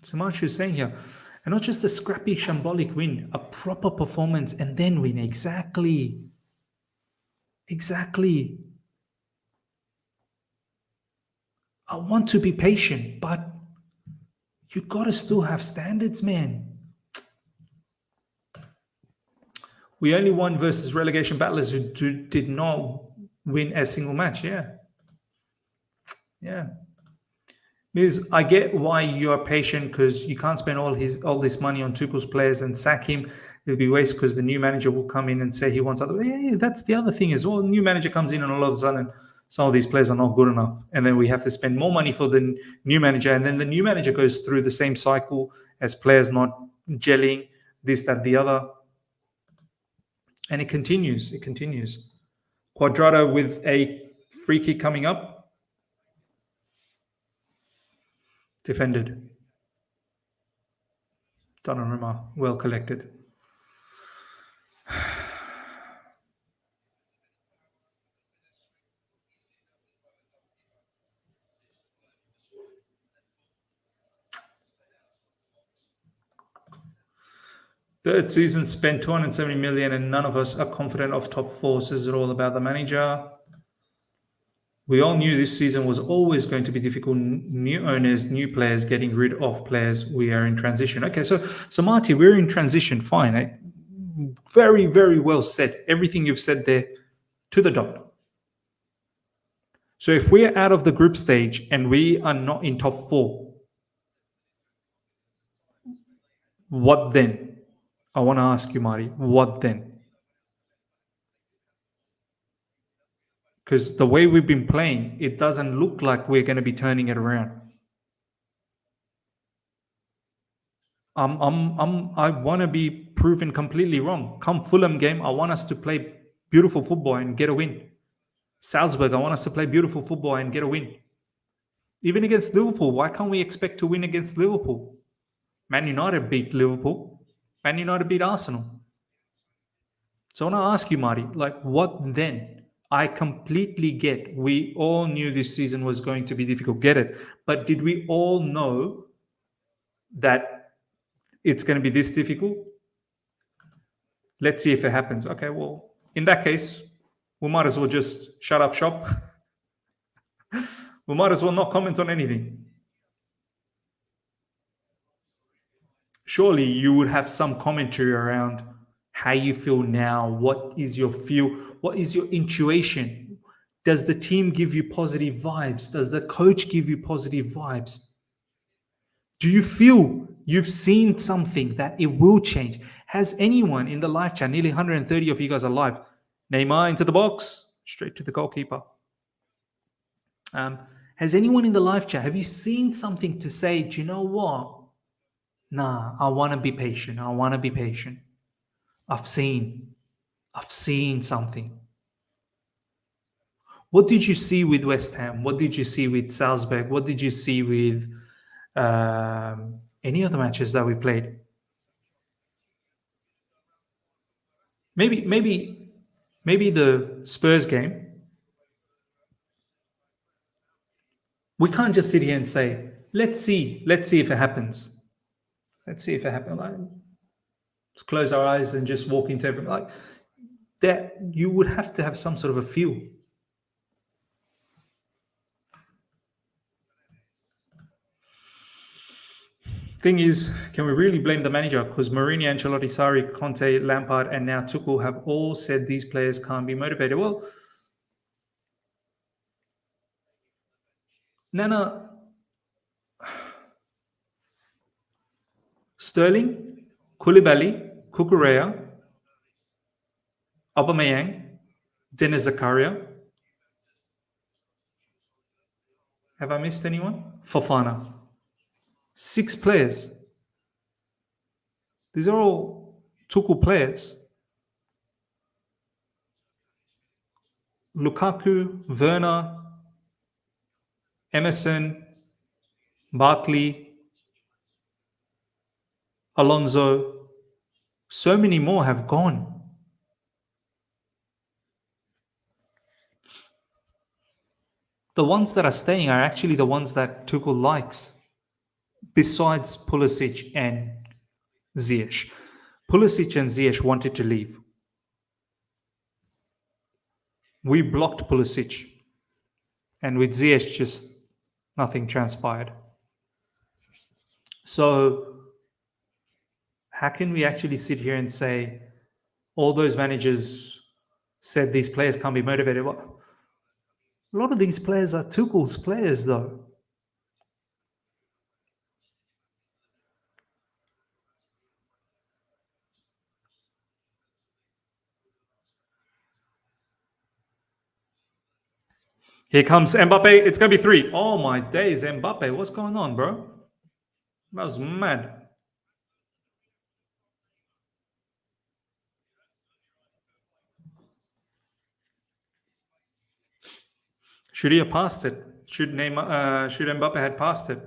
So much you're saying here. And not just a scrappy, shambolic win, a proper performance and then win. Exactly. I want to be patient, but you got to still have standards, man. We only won versus relegation battlers who did not win a single match. Yeah. Miz, I get why you are patient because you can't spend all this money on Tuchel's players and sack him. It'll be waste because the new manager will come in and say he wants other. Yeah, that's the other thing as well. New manager comes in and all of a sudden some of these players are not good enough, and then we have to spend more money for the new manager, and then the new manager goes through the same cycle as players not gelling, this, that, the other, and it continues. Quadrado with a free kick coming up. Defended. Donnarumma, well collected. Third season, spent 270 million, and none of us are confident of top four. Says it all about the manager. We all knew this season was always going to be difficult. New owners, new players, getting rid of players. We are in transition. Okay, so Marty, we're in transition. Fine. Very, very well said. Everything you've said there to the dot. So if we're out of the group stage and we are not in top four, what then? I want to ask you, Marty, what then? Because the way we've been playing, it doesn't look like we're going to be turning it around. I want to be proven completely wrong. Come Fulham game, I want us to play beautiful football and get a win. Salzburg, I want us to play beautiful football and get a win. Even against Liverpool, why can't we expect to win against Liverpool? Man United beat Liverpool. Man United beat Arsenal. So I want to ask you, Marty, like, what then? I completely get. We all knew this season was going to be difficult. Get it. But did we all know that it's going to be this difficult? Let's see if it happens. Okay, well, in that case, we might as well just shut up shop. We might as well not comment on anything. Surely you would have some commentary around how you feel now. What is your feel? What is your intuition? Does the team give you positive vibes? Does the coach give you positive vibes? Do you feel you've seen something that it will change? Has anyone in the live chat, nearly 130 of you guys are live, Neymar into the box, straight to the goalkeeper. Has anyone in the live chat, have you seen something to say, do you know what? Nah, I want to be patient. I want to be patient. I've seen something. What did you see with West Ham? What did you see with Salzburg? What did you see with any other matches that we played? Maybe the Spurs game. We can't just sit here and say, let's see if it happens. Let's see if it happens. Like, just close our eyes and just walk into everything. Like that, you would have to have some sort of a feel. Thing is, can we really blame the manager? Because Mourinho, Ancelotti, Sarri, Conte, Lampard, and now Tuchel have all said these players can't be motivated. Well, Nana, Sterling, Koulibaly, Kukurea, Aubameyang, Dennis Zakaria. Have I missed anyone? Fofana. 6 players. These are all Tuchel players. Lukaku, Werner, Emerson, Barkley, Alonso. So many more have gone. The ones that are staying are actually the ones that Tuchel likes, besides Pulisic and Ziyech. Pulisic and Ziyech wanted to leave. We blocked Pulisic. And with Ziyech, just nothing transpired. So how can we actually sit here and say all those managers said these players can't be motivated? Well, a lot of these players are Tuchel's players, though. Here comes Mbappe. It's going to be 3. Oh, my days, Mbappe. What's going on, bro? That was mad. Should he have passed it? Should Mbappe had passed it?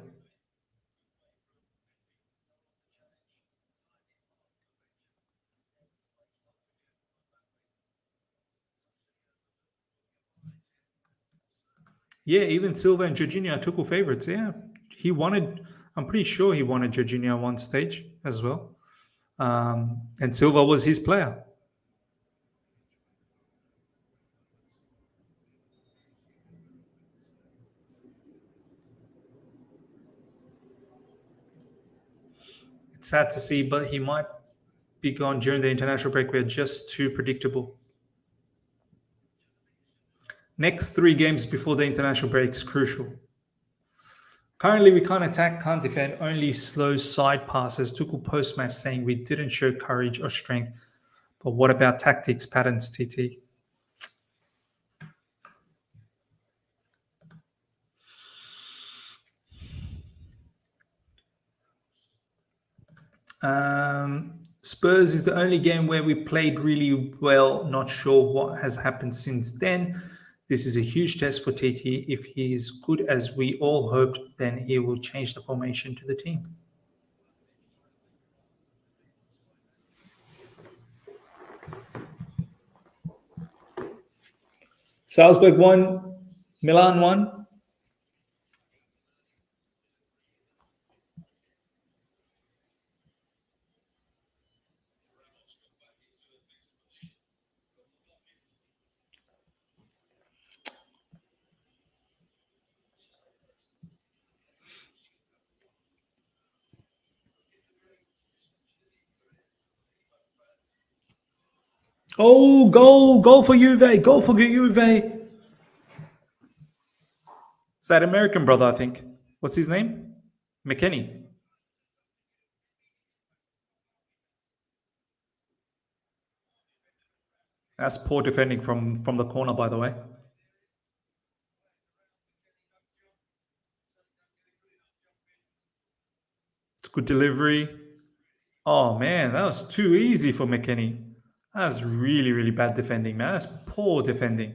Yeah, even Silva and Jorginho are Tuchel favorites. Yeah, I'm pretty sure he wanted Jorginho at one stage as well. And Silva was his player. It's sad to see, but he might be gone during the international break. We're just too predictable. Next 3 games before the international break is crucial. Currently, we can't attack, can't defend, only slow side passes. Tuchel post-match saying we didn't show courage or strength. But what about tactics, patterns, TT? Spurs is the only game where we played really well. Not sure what has happened since then. This is a huge test for TT. If he is good as we all hoped, then he will change the formation to the team. Salzburg won, Milan won. Oh, goal for Juve, goal for Juve. Is that American brother, I think. What's his name? McKennie. That's poor defending from the corner, by the way. It's good delivery. Oh man, that was too easy for McKennie. That's really, really bad defending, man. That's poor defending.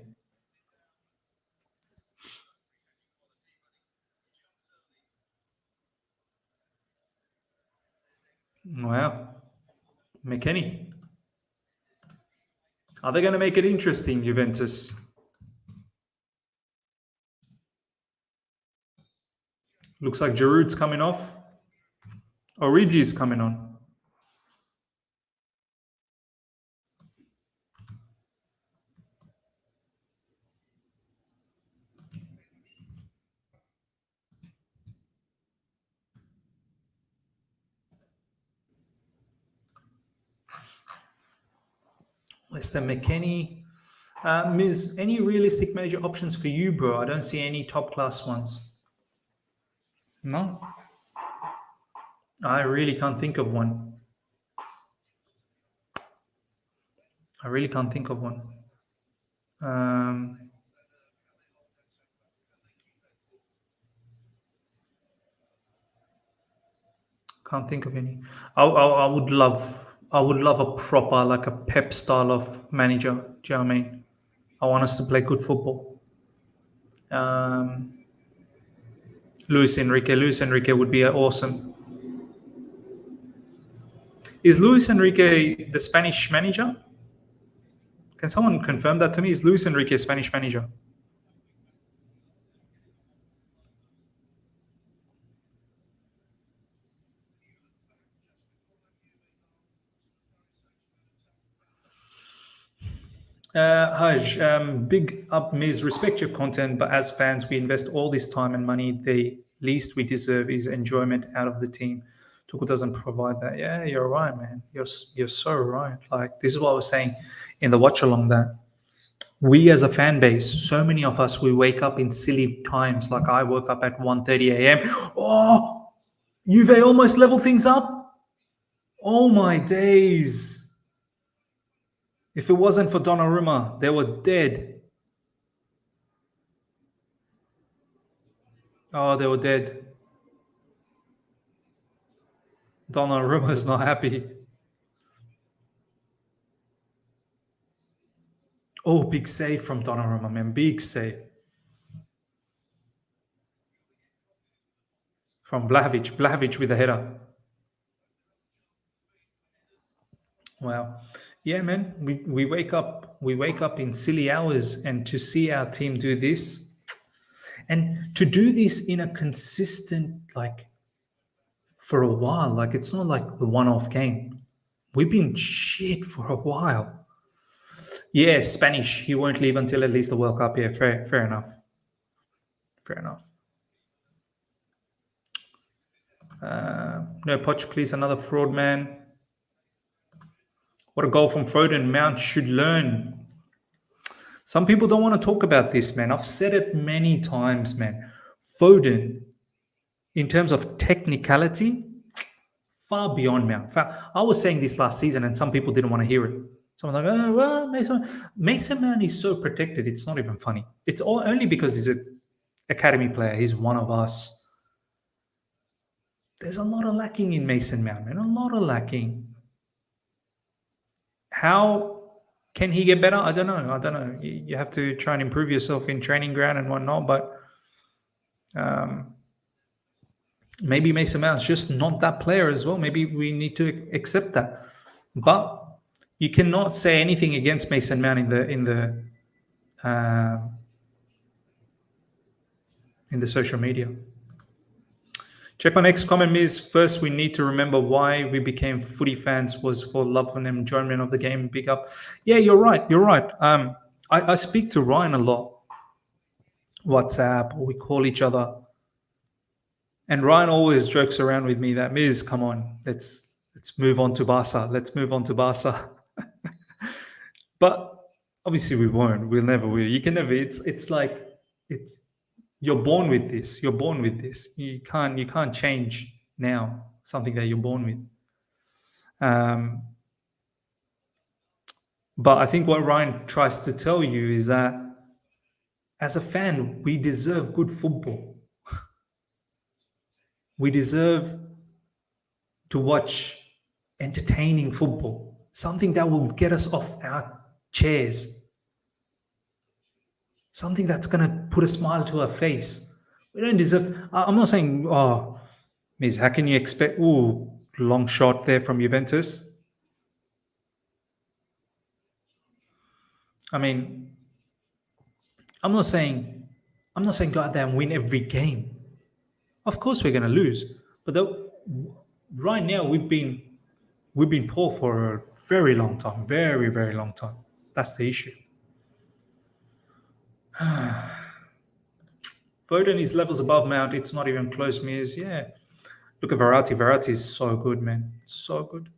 Wow. McKennie. Are they going to make it interesting, Juventus? Looks like Giroud's coming off. Origi's coming on. Lester McKennie. Ms. Any realistic major options for you, bro? I don't see any top class ones. No? I really can't think of one. I really can't think of one. Can't think of any. I would love a proper like a Pep style of manager. Do you know what I mean? I want us to play good football. Luis Enrique. Luis Enrique would be awesome. Is Luis Enrique the Spanish manager? Can someone confirm that to me? Is Luis Enrique a Spanish manager? Haj, big up, Miz. Respect your content, but as fans, we invest all this time and money. The least we deserve is enjoyment out of the team. Tuchel doesn't provide that. Yeah, you're right, man. You're so right. Like this is what I was saying in the watch along that we as a fan base, so many of us, we wake up in silly times. Like I woke up at 1:30 a.m. Oh, Juve almost level things up. Oh my days. If it wasn't for Donnarumma, they were dead. Oh, they were dead. Donnarumma's not happy. Oh, big save from Donnarumma, man. Big save. From Vlahovic. Vlahovic with a header. Wow. Yeah, man. We wake up in silly hours, and to see our team do this and to do this in a consistent, like for a while, like it's not like the one-off game. We've been shit for a while. Yeah, Spanish. He won't leave until at least the World Cup. Yeah, fair enough. Fair enough. No, Poch, please, another fraud man. What a goal from Foden. Mount should learn. Some people don't want to talk about this, man. I've said it many times, man. Foden, in terms of technicality, far beyond Mount. I was saying this last season, and some people didn't want to hear it. Someone like, oh, well, Mason Mount is so protected. It's not even funny. It's only because he's an academy player. He's one of us. There's a lot of lacking in Mason Mount, man. A lot of lacking. How can he get better? I don't know. You have to try and improve yourself in training ground and whatnot, but maybe Mason Mount's just not that player as well. Maybe we need to accept that. But you cannot say anything against Mason Mount in the social media. Check my next comment is first we need to remember why we became footy fans was for love and enjoyment of the game. Big up. Yeah, you're right. I speak to Ryan a lot. WhatsApp, or we call each other. And Ryan always jokes around with me that Miz, come on, let's move on to Barca. Let's move on to Barca. But obviously we won't. We'll never will. You can never. It's like it's you're born with this. You're born with this. You can't change now something that you're born with. But I think what Ryan tries to tell you is that as a fan, we deserve good football. We deserve to watch entertaining football, something that will get us off our chairs, something that's going to put a smile to our face. We don't deserve. I'm not saying, oh, Miz, how can you expect? Ooh, long shot there from Juventus. I mean, I'm not saying go out there and win every game. Of course, we're going to lose, but right now we've been poor for a very long time, very long time. That's the issue. Foden is levels above Mount. It's not even close. Mears, yeah. Look at Verratti. Verratti is so good, man. So good.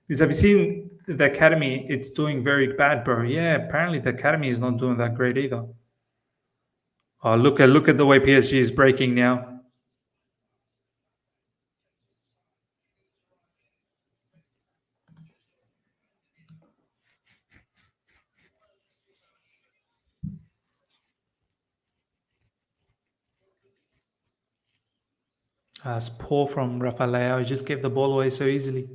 Because have you seen the academy? It's doing very bad, bro. Yeah, apparently the academy is not doing that great either. Oh, look at the way PSG is breaking now. That's poor from Rafael. He just gave the ball away so easily.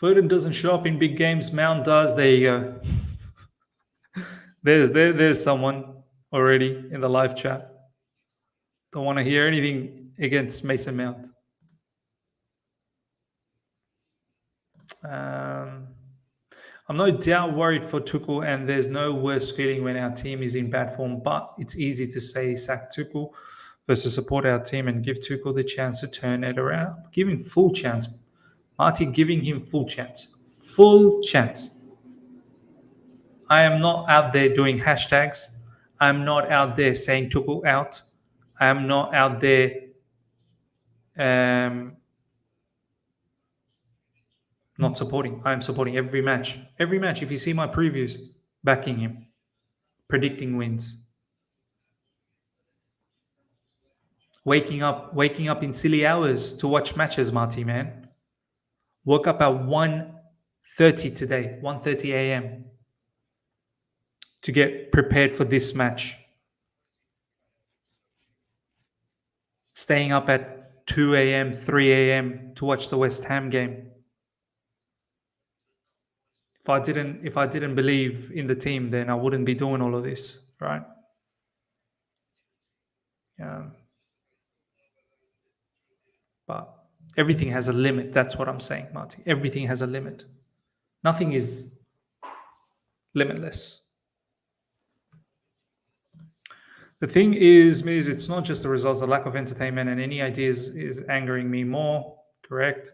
Foden doesn't show up in big games. Mount does. There you go. There's someone already in the live chat. Don't want to hear anything against Mason Mount. I'm no doubt worried for Tuchel, and there's no worse feeling when our team is in bad form. But it's easy to say sack Tuchel versus support our team and give Tuchel the chance to turn it around. Give him full chance. Marty giving him full chance. Full chance. I am not out there doing hashtags. I'm not out there saying Tuchel out. I am not out there not supporting. I am supporting every match. Every match. If you see my previews, backing him, predicting wins. Waking up in silly hours to watch matches, Marty, man. Woke up at 1:30 today, 1:30 a.m. to get prepared for this match. Staying up at 2 a.m., 3 a.m. to watch the West Ham game. If I didn't believe in the team, then I wouldn't be doing all of this, right? Um, but everything has a limit. That's what I'm saying, Marty. Everything has a limit. Nothing is limitless. The thing is it's not just the results. The lack of entertainment and any ideas is angering me more. Correct.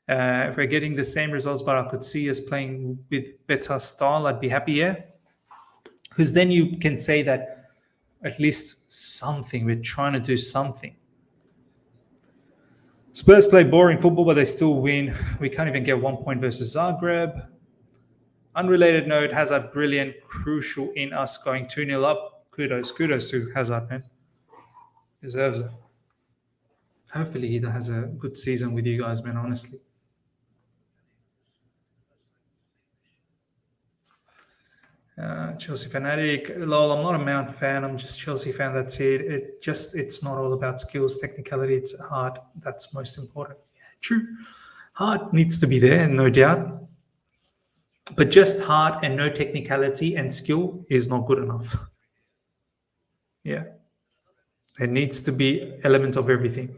If we're getting the same results, but I could see us playing with better style, I'd be happier. Because then you can say that at least something. We're trying to do something. Spurs play boring football, but they still win. We can't even get 1 point versus Zagreb. Unrelated note, Hazard brilliant, crucial in us going 2-0 up. Kudos to Hazard, man. Deserves it. Hopefully he has a good season with you guys, man, honestly. Chelsea fanatic. Lol, I'm not a Mount fan. I'm just Chelsea fan. That's it. It's not all about skills, technicality. It's heart. That's most important. Yeah, true. Heart needs to be there, no doubt. But just heart and no technicality and skill is not good enough. Yeah. There needs to be element of everything.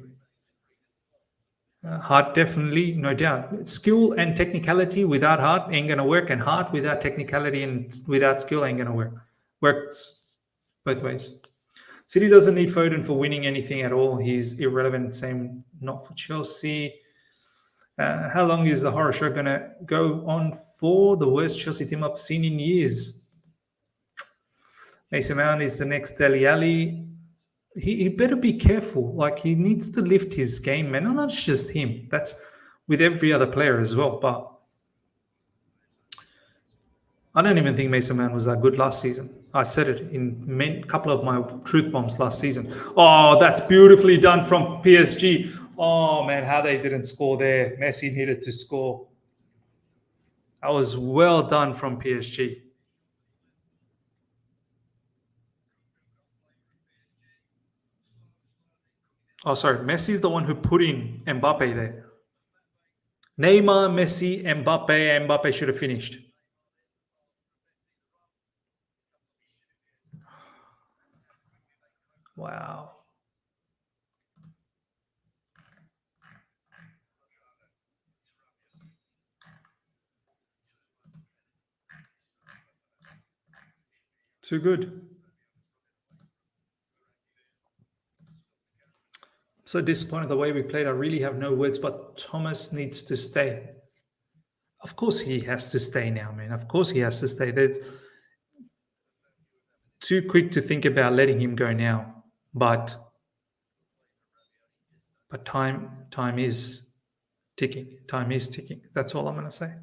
Heart definitely, no doubt. Skill and technicality without heart ain't gonna work, and heart without technicality and without skill ain't gonna work. Works both ways. City doesn't need Foden for winning anything at all. He's irrelevant. Same not for Chelsea. How long is the horror show gonna go on for? The worst Chelsea team I've seen in years. Mason Mount is the next Dele Alli. He better be careful. Like he needs to lift his game, man. And that's just him. That's with every other player as well. But I don't even think Mason Mount was that good last season. I said it in a couple of my truth bombs last season. Oh, that's beautifully done from PSG. Oh man, how they didn't score there. Messi needed to score. That was well done from PSG. Oh, sorry. Messi's the one who put in Mbappe there. Neymar, Messi, Mbappe. Mbappe should have finished. Wow. Too good. So disappointed the way we played. I really have no words, but Thomas needs to stay. Of course he has to stay now, man. Of course he has to stay. There's too quick to think about letting him go now. But time is ticking. Time is ticking. That's all I'm gonna say.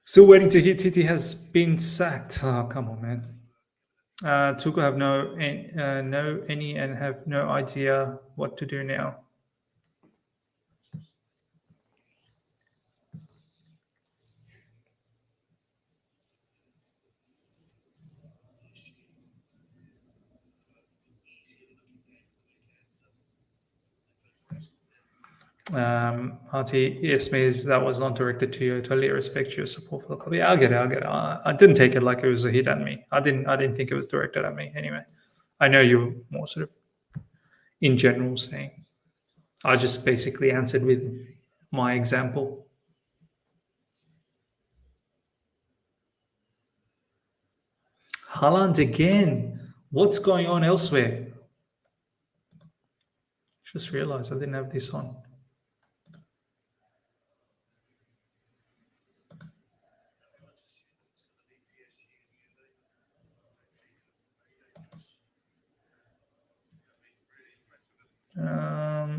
Still waiting to hear Titi has been sacked. Oh, come on, man. Tuchel have no any and have no idea what to do now. Artie, yes, Miz, that was not directed to you. I totally respect your support for the club. Yeah, I'll get it. I'll get it. I didn't take it like it was a hit at me. I didn't think it was directed at me. Anyway, I know you were more sort of in general saying. I just basically answered with my example. Haaland again. What's going on elsewhere? Just realized I didn't have this on.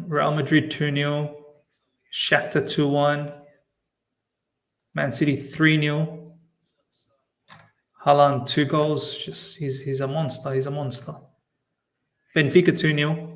Real Madrid 2-0. Shakhtar 2-1. Man City 3-0. Haaland 2 goals. Just he's a monster. He's a monster. Benfica 2-0.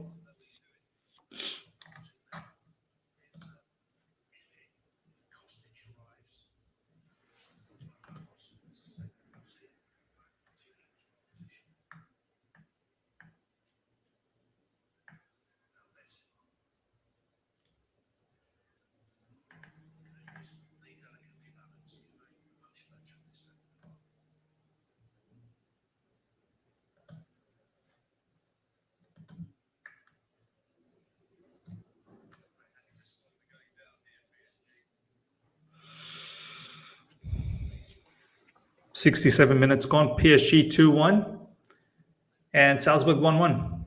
67 minutes gone. PSG 2-1 and Salzburg 1-1.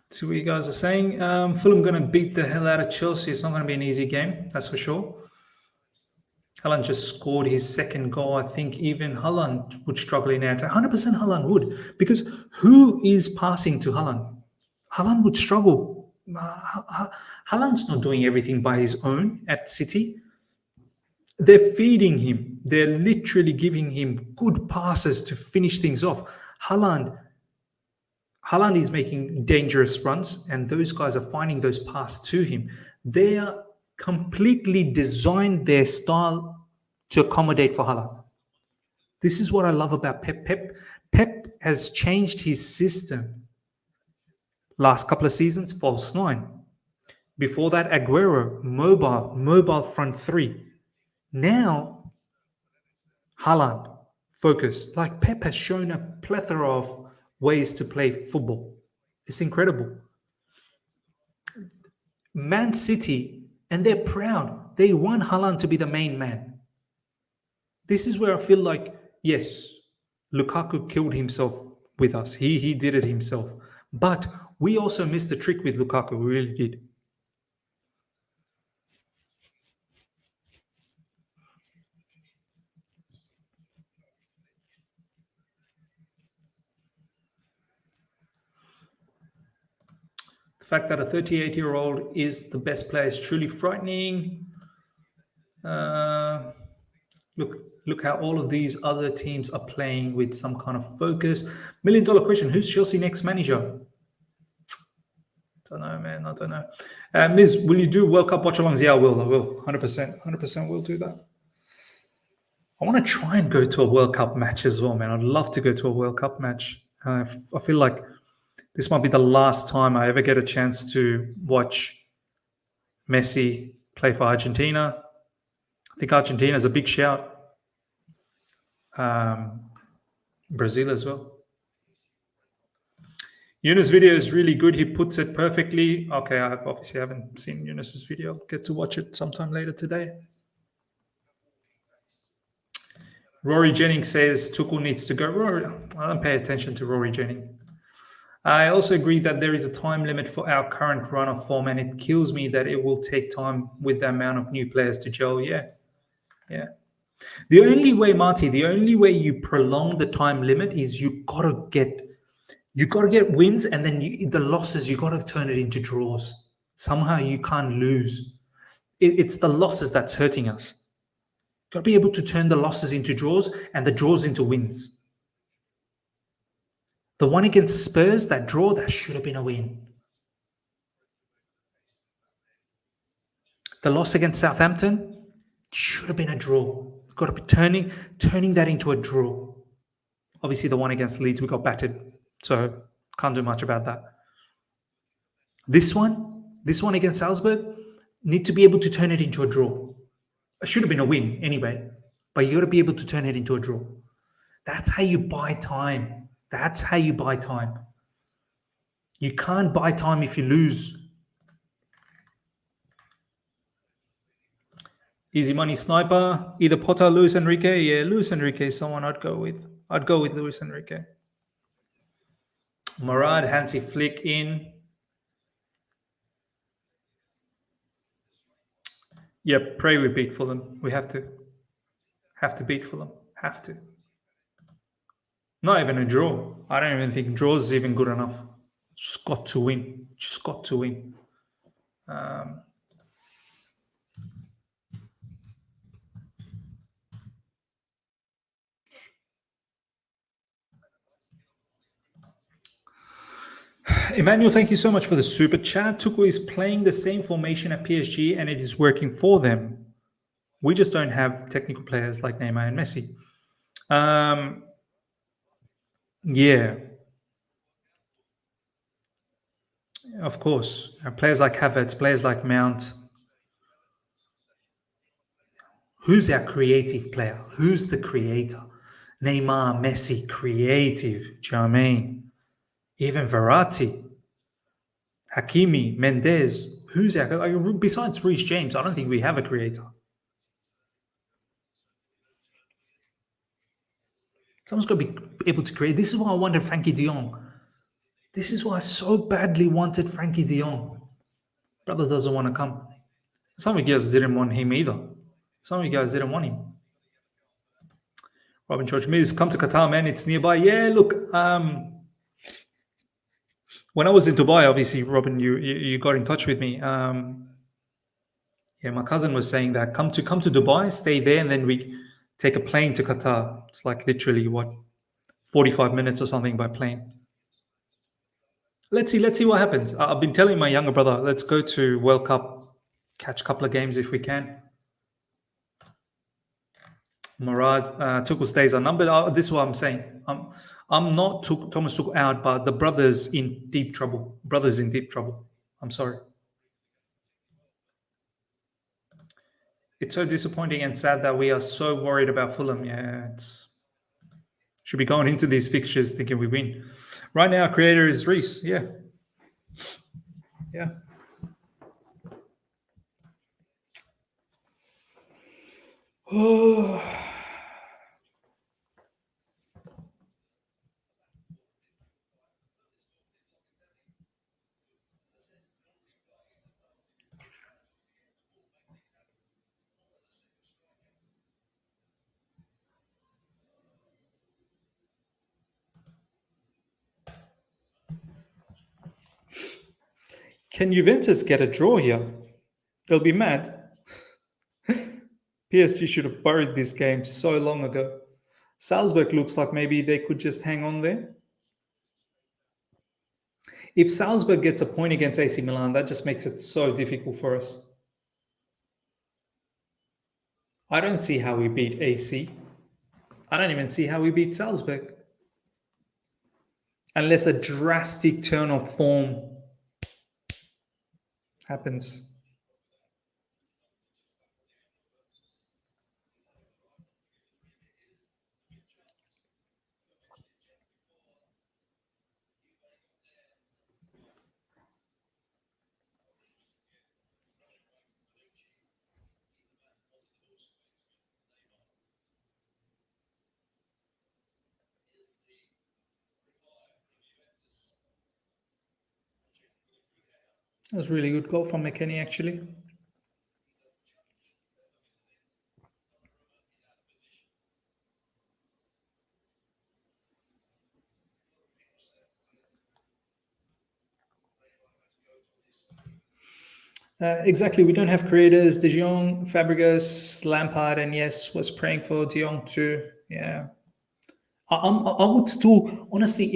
See what you guys are saying. Fulham going to beat the hell out of Chelsea. It's not going to be an easy game, that's for sure. Haaland just scored his second goal. I think even Haaland would struggle in air. 100% Haaland would. Because who is passing to Haaland? Haaland would struggle. Haaland's not doing everything by his own at City. They're feeding him. They're literally giving him good passes to finish things off. Haaland is making dangerous runs, and those guys are finding those passes to him. They are completely designed their style to accommodate for Haaland. This is what I love about Pep. Pep has changed his system. Last couple of seasons, false nine. Before that, Aguero, mobile front three. Now, Haaland, focus. Like Pep has shown a plethora of ways to play football. It's incredible. Man City, and they're proud. They want Haaland to be the main man. This is where I feel like, yes, Lukaku killed himself with us. He did it himself. But we also missed the trick with Lukaku. We really did. The fact that a 38-year-old is the best player is truly frightening. Look how all of these other teams are playing with some kind of focus. $1 million question: who's Chelsea next manager? Don't know, man. I don't know. Miz, will you do World Cup watch-alongs? Yeah, I will. 100% will do that. I want to try and go to a World Cup match as well, man. I'd love to go to a World Cup match. I feel like this might be the last time I ever get a chance to watch Messi play for Argentina. I think Argentina is a big shout. Brazil as well. Yunus' video is really good. He puts it perfectly. Okay, I obviously haven't seen Yunus's video. I'll get to watch it sometime later today. Rory Jennings says Tuchel needs to go. Rory, I don't pay attention to Rory Jennings. I also agree that there is a time limit for our current run of form, and it kills me that it will take time with the amount of new players to gel. Yeah. The only way, Marty, you prolong the time limit is you gotta get wins, and then the losses, you gotta turn it into draws. Somehow you can't lose. It's the losses that's hurting us. Got to be able to turn the losses into draws and the draws into wins. The one against Spurs, that draw, that should have been a win. The loss against Southampton should have been a draw. Got to be turning that into a draw. Obviously, the one against Leeds, we got battered, so can't do much about that. This one against Salzburg, need to be able to turn it into a draw. It should have been a win anyway, but you got to be able to turn it into a draw. That's how you buy time. You can't buy time if you lose. Easy money sniper, either Potter or Luis Enrique. Yeah, Luis Enrique is someone I'd go with. I'd go with Luis Enrique. Murad, Hansi Flick in. Yeah, pray we beat Fulham. We have to beat Fulham. Have to. Not even a draw. I don't even think draws is even good enough. Just got to win. Just got to win. Um, Emmanuel, thank you so much for the super chat. Tuchel is playing the same formation at PSG and it is working for them. We just don't have technical players like Neymar and Messi. Um, yeah, of course. Players like Havertz, players like Mount. Who's our creative player? Who's the creator? Neymar, Messi, creative. Do you know what I mean? Even Verratti, Hakimi, Mendes. Who's our besides Reece James? I don't think we have a creator. Someone's got to be able to create. This is why I wanted Frankie De Jong. This is why I so badly wanted Frankie De Jong. Brother doesn't want to come. Some of you guys didn't want him either. Some of you guys didn't want him. Robin George Miz, come to Qatar, man. It's nearby. Yeah, look. When I was in Dubai, obviously, Robin, you got in touch with me. Yeah, my cousin was saying that come to Dubai, stay there, and then we take a plane to Qatar. It's like literally what 45 minutes or something by plane. Let's see what happens. I've been telling my younger brother, let's go to World Cup, catch a couple of games if we can. Murad, Tuchel's days are numbered. This is what I'm saying. I'm not Thomas Tuchel out, but the brothers in deep trouble. Brothers in deep trouble. I'm sorry. It's so disappointing and sad that we are so worried about Fulham. Yeah, it's should be going into these fixtures thinking we win. Right now, our creator is Reece. Yeah, yeah. Can Juventus get a draw here? They'll be mad. PSG should have buried this game so long ago. Salzburg looks like maybe they could just hang on there. If Salzburg gets a point against AC Milan, that just makes it so difficult for us. I don't see how we beat AC. I don't even see how we beat Salzburg. Unless a drastic turn of form happens. That was a really good goal from McKennie, actually. Exactly. We don't have creators. De Jong, Fabregas, Lampard, and yes, was praying for De Jong too. Yeah. I would still honestly,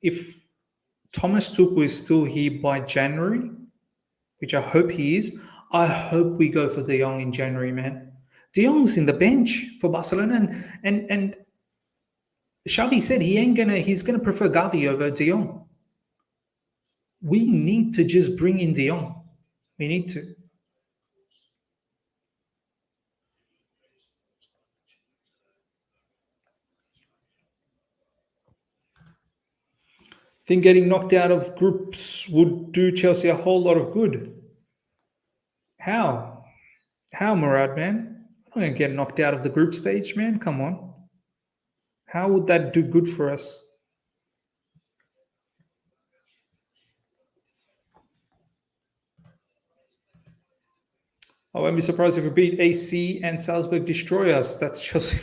if Thomas Tuchel is still here by January, which I hope he is, I hope we go for De Jong in January, man. De Jong's in the bench for Barcelona, and Xavi said he's gonna prefer Gavi over De Jong. We need to just bring in De Jong. We need to. I think getting knocked out of groups would do Chelsea a whole lot of good. How? How, Murad, man? I'm not going to get knocked out of the group stage, man. Come on. How would that do good for us? I won't be surprised if we beat AC and Salzburg destroy us. That's Chelsea.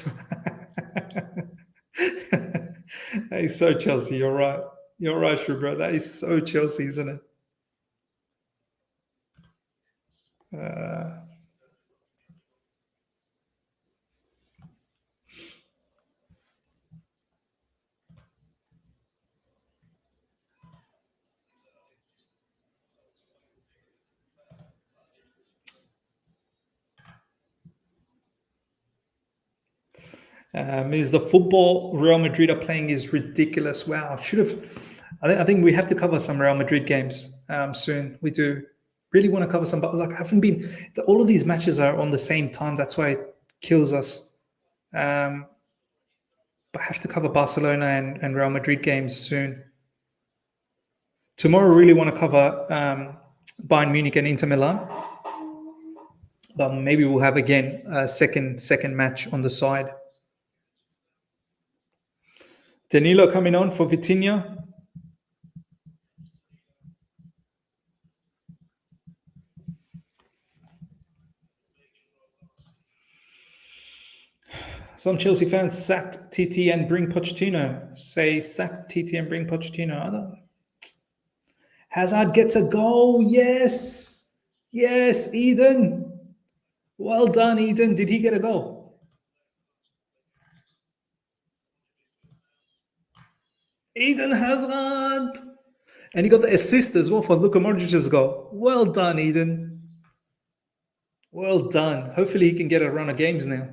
That is so Chelsea. You're right. You're right, sure, bro. That is so Chelsea, isn't it? Uh, is the football Real Madrid are playing is ridiculous. Wow, should have. I think we have to cover some Real Madrid games soon. We do really want to cover some, but like I haven't been. All of these matches are on the same time. That's why it kills us. Um, but I have to cover Barcelona and Real Madrid games soon. Tomorrow, I really want to cover Bayern Munich and Inter Milan, but maybe we'll have again a second match on the side. Danilo coming on for Vitinha. Some Chelsea fans sacked TT and bring Pochettino. Say sack TT and bring Pochettino. I don't. Hazard gets a goal. Yes. Yes, Eden. Well done, Eden. Did he get a goal? Eden Hazard. And he got the assist as well for Luka Modric's goal. Well done, Eden. Well done. Hopefully he can get a run of games now.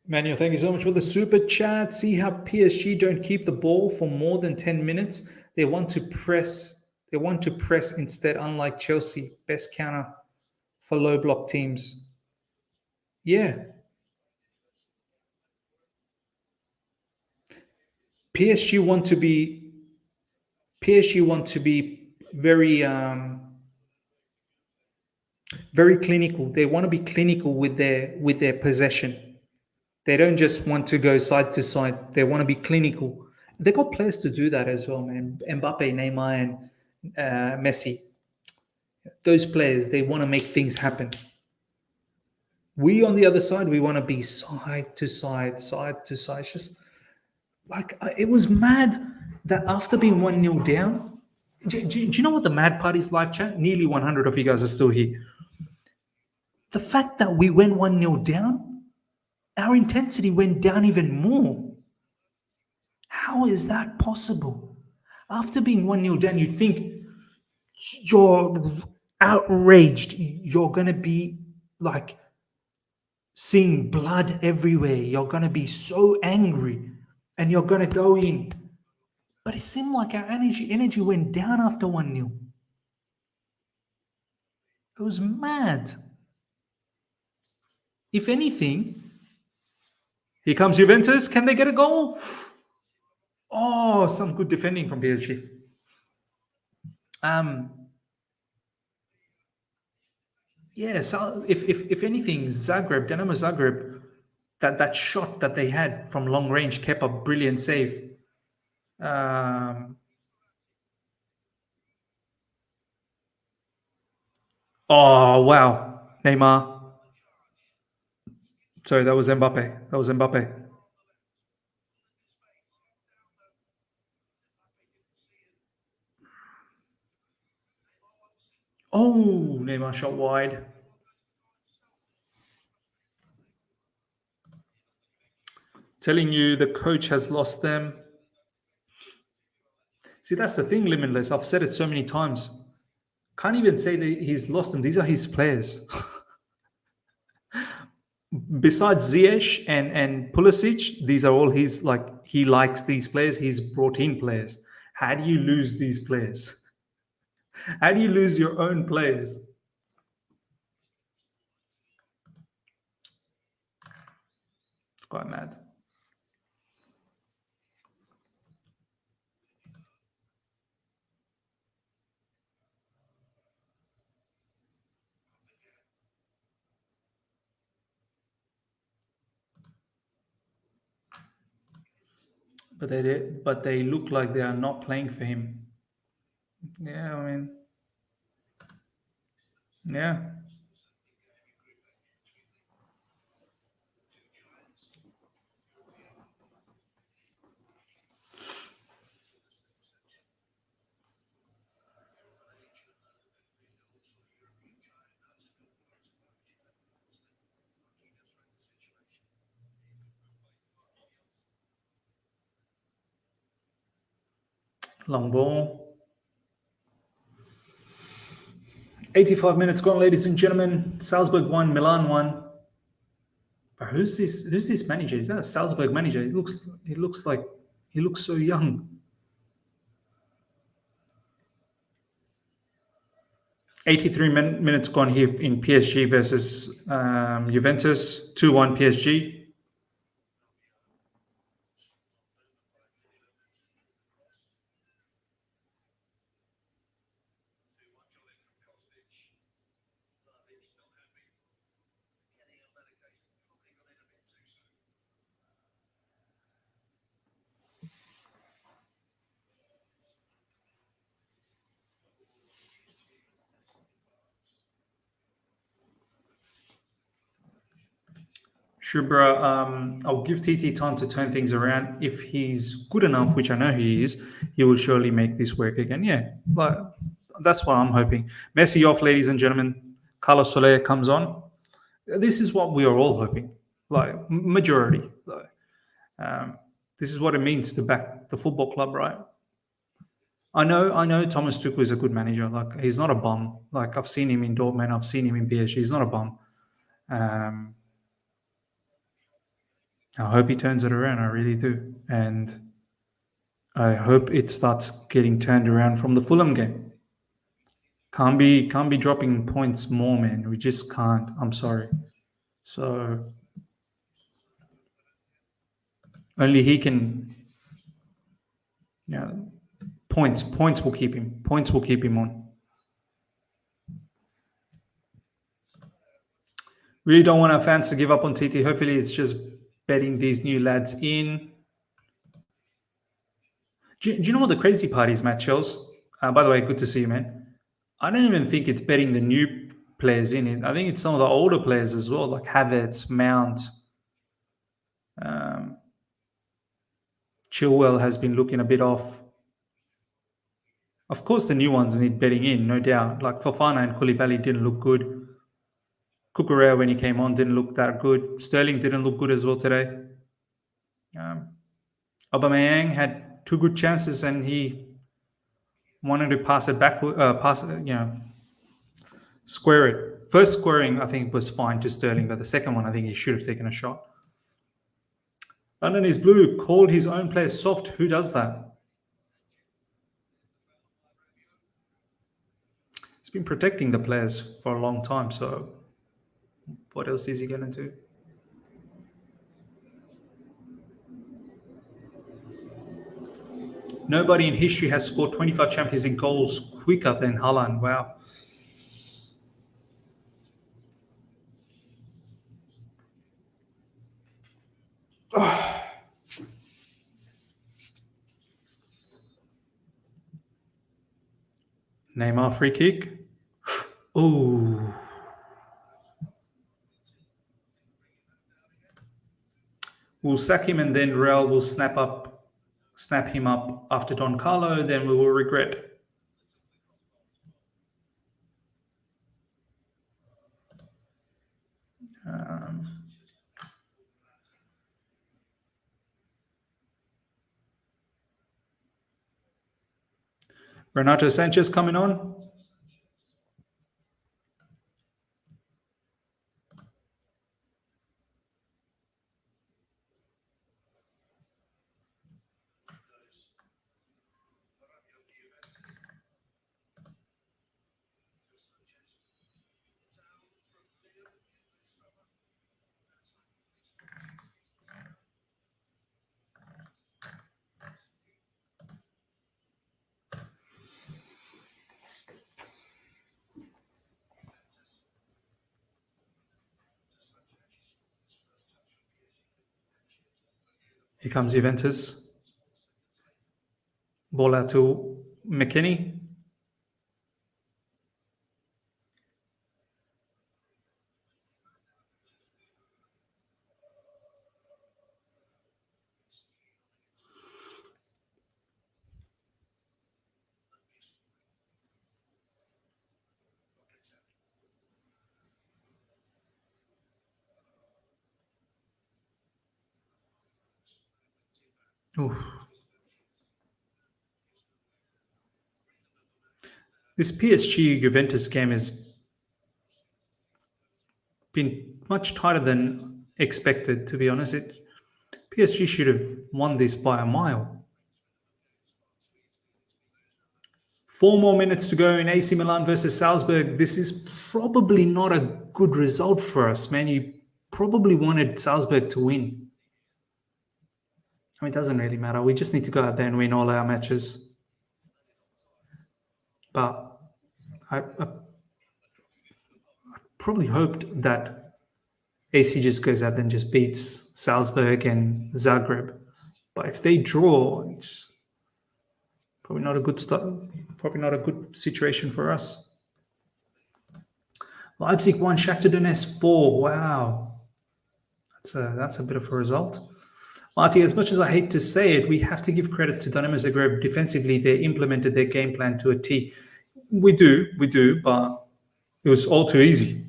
Manuel, thank you so much for the super chat. See how PSG don't keep the ball for more than 10 minutes. They want to press. They want to press instead, unlike Chelsea. Best counter for low block teams. Yeah. PSG want to be PSG want to be very clinical. They want to be clinical with their possession. They don't just want to go side to side. They want to be clinical. They got players to do that as well, man. Mbappe, Neymar, and Messi. Those players, they want to make things happen. We on the other side, we want to be side to side, side to side. It's just like it was mad that after being 1-0 down, do you know what the mad part is, live chat? Nearly 100 of you guys are still here. The fact that we went 1-0 down, our intensity went down even more. How is that possible? After being 1-0 down, you think you're outraged. You're going to be like seeing blood everywhere. You're going to be so angry and you're going to go in. But it seemed like our energy went down after 1-0. It was mad. If anything, here comes Juventus. Can they get a goal? Oh, some good defending from PSG. Yeah, so if anything, Dynamo Zagreb, that shot that they had from long range kept a brilliant save. Oh wow, Neymar. Sorry, that was Mbappe. That was Mbappe. Oh, Neymar shot wide. Telling you the coach has lost them. See, that's the thing, Limitless. I've said it so many times. Can't even say that he's lost them. These are his players. besides Ziyech and Pulisic, these are all his, like, he likes these players. He's brought in players. How do you lose these players? How do you lose your own players? It's quite mad. But they look like they are not playing for him. Yeah, I mean, yeah. Long ball. 85 minutes gone, ladies and gentlemen. Salzburg won, Milan won. But who's this? Who's this manager? Is that a Salzburg manager? He looks so young. 83 minutes gone here in PSG versus Juventus. 2-1 PSG. Shubra, I'll give TT time to turn things around. If he's good enough, which I know he is, he will surely make this work again. Yeah, but that's what I'm hoping. Messi off, ladies and gentlemen. Carlos Soler comes on. This is what we are all hoping. Like majority. Like, this is what it means to back the football club, right? I know. Thomas Tuchel is a good manager. Like he's not a bum. Like I've seen him in Dortmund. I've seen him in PSG. He's not a bum. Um, I hope he turns it around. I really do, and I hope it starts getting turned around from the Fulham game. Can't be dropping points more, man. We just can't. I'm sorry. So only he can. Yeah, points will keep him. Points will keep him on. Really don't want our fans to give up on TT. Hopefully, it's just betting these new lads in. Do you know what the crazy part is, Matt Chels? By the way, good to see you, man. I don't even think it's betting the new players in it. I think it's some of the older players as well, like Havertz, Mount. Um, Chilwell has been looking a bit off. Of course, the new ones need betting in, no doubt. Like Fofana and Koulibaly didn't look good. Cucurella, when he came on, didn't look that good. Sterling didn't look good as well today. Um, Aubameyang had two good chances and he wanted to pass it back, square it. First squaring, I think, was fine to Sterling, but the second one, I think he should have taken a shot. London is blue. Called his own players soft. Who does that? He's been protecting the players for a long time, so what else is he going to do? Nobody in history has scored 25 Champions League goals quicker than Haaland. Wow. Neymar free kick. Oh. We'll sack him and then Real will snap him up after Don Carlo, then we will regret. Um, Renato Sanchez coming on. Here comes Juventus. Ball out to McKennie. Oof. This PSG Juventus game has been much tighter than expected, to be honest. PSG should have won this by a mile. 4 more minutes to go in AC Milan versus Salzburg. This is probably not a good result for us, man. You probably wanted Salzburg to win. I mean, it doesn't really matter. We just need to go out there and win all our matches. But I probably hoped that AC just goes out there and just beats Salzburg and Zagreb. But if they draw, it's probably not a good start. Probably not a good situation for us. Leipzig 1, Shakhtar Donetsk 4. Wow, that's a bit of a result. Marty, as much as I hate to say it, we have to give credit to Dynamo Zagreb. Defensively, they implemented their game plan to a T. We do, but it was all too easy.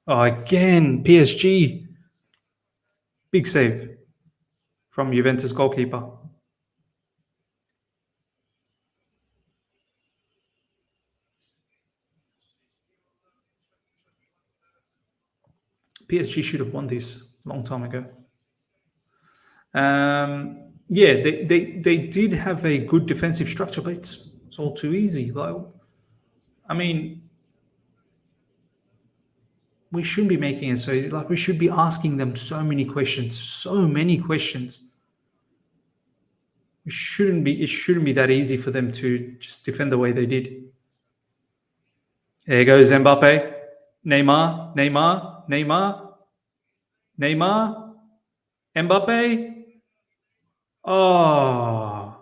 Oh, again, PSG. Big save from Juventus goalkeeper. PSG should have won this a long time ago. Yeah, they did have a good defensive structure, but it's all too easy. Like, I mean, we shouldn't be making it so easy. Like, we should be asking them so many questions, so many questions. It shouldn't be that easy for them to just defend the way they did. There goes Mbappe, Neymar, Mbappe. Oh,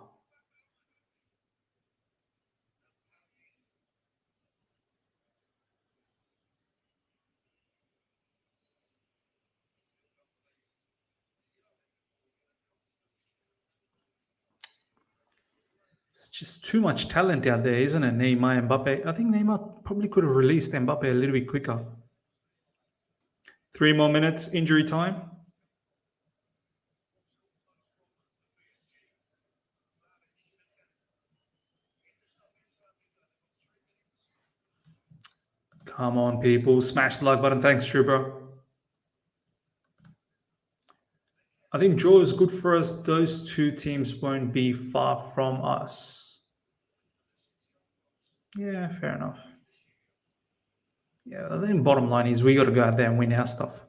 it's just too much talent out there, isn't it? Neymar, Mbappe. I think Neymar probably could have released Mbappe a little bit quicker. 3 more minutes, injury time. Come on, people. Smash the like button. Thanks, Trooper. I think draw is good for us. Those two teams won't be far from us. Yeah, fair enough. Yeah, I think bottom line is we got to go out there and win our stuff.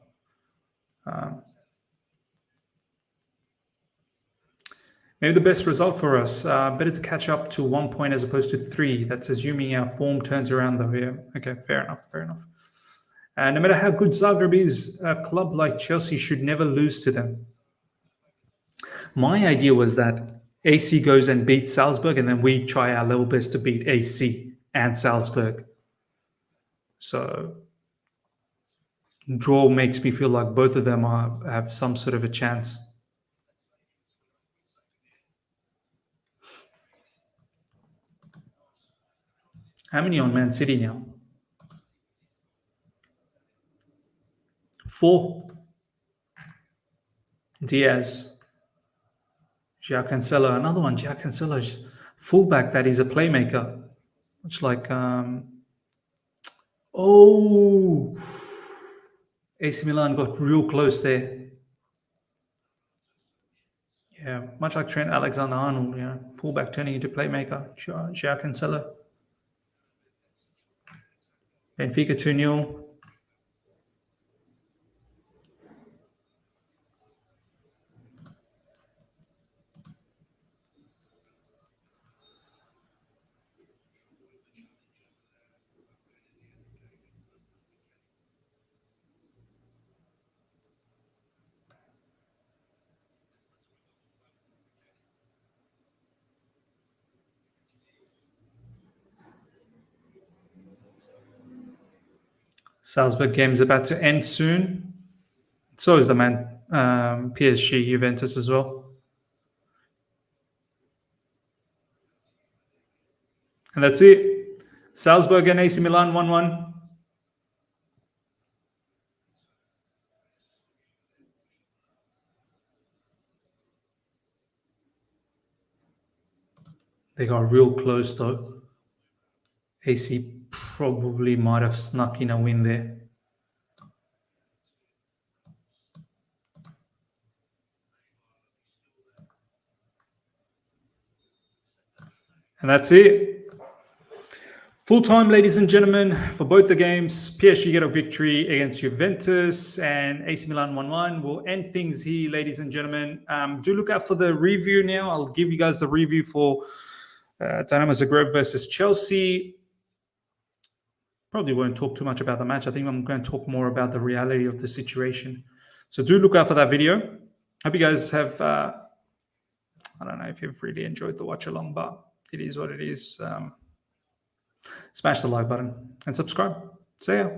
Maybe the best result for us. Better to catch up to 1 point as opposed to 3. That's assuming our form turns around, though. Yeah. Okay, fair enough. And no matter how good Zagreb is, a club like Chelsea should never lose to them. My idea was that AC goes and beats Salzburg, and then we try our level best to beat AC and Salzburg. So draw makes me feel like both of them have some sort of a chance. How many on Man City now? 4. Diaz. Joao Cancelo, another one. Joao Cancelo, fullback that is a playmaker. Much like, oh, AC Milan got real close there. Yeah, much like Trent Alexander-Arnold, fullback turning into playmaker. Joao Cancelo. Benfica 2-0. Salzburg game's about to end soon. So is the PSG, Juventus as well. And that's it. Salzburg and AC Milan 1-1. They got real close though. AC probably might have snuck in a win there. And that's it. Full time, ladies and gentlemen, for both the games. PSG get a victory against Juventus and AC Milan 1-1. We'll end things here, ladies and gentlemen. Do look out for the review now. I'll give you guys the review for Dynamo Zagreb versus Chelsea. Probably won't talk too much about the match. I think I'm going to talk more about the reality of the situation. So do look out for that video. Hope you guys have, I don't know if you've really enjoyed the watch along, but it is what it is. Smash the like button and subscribe. See ya.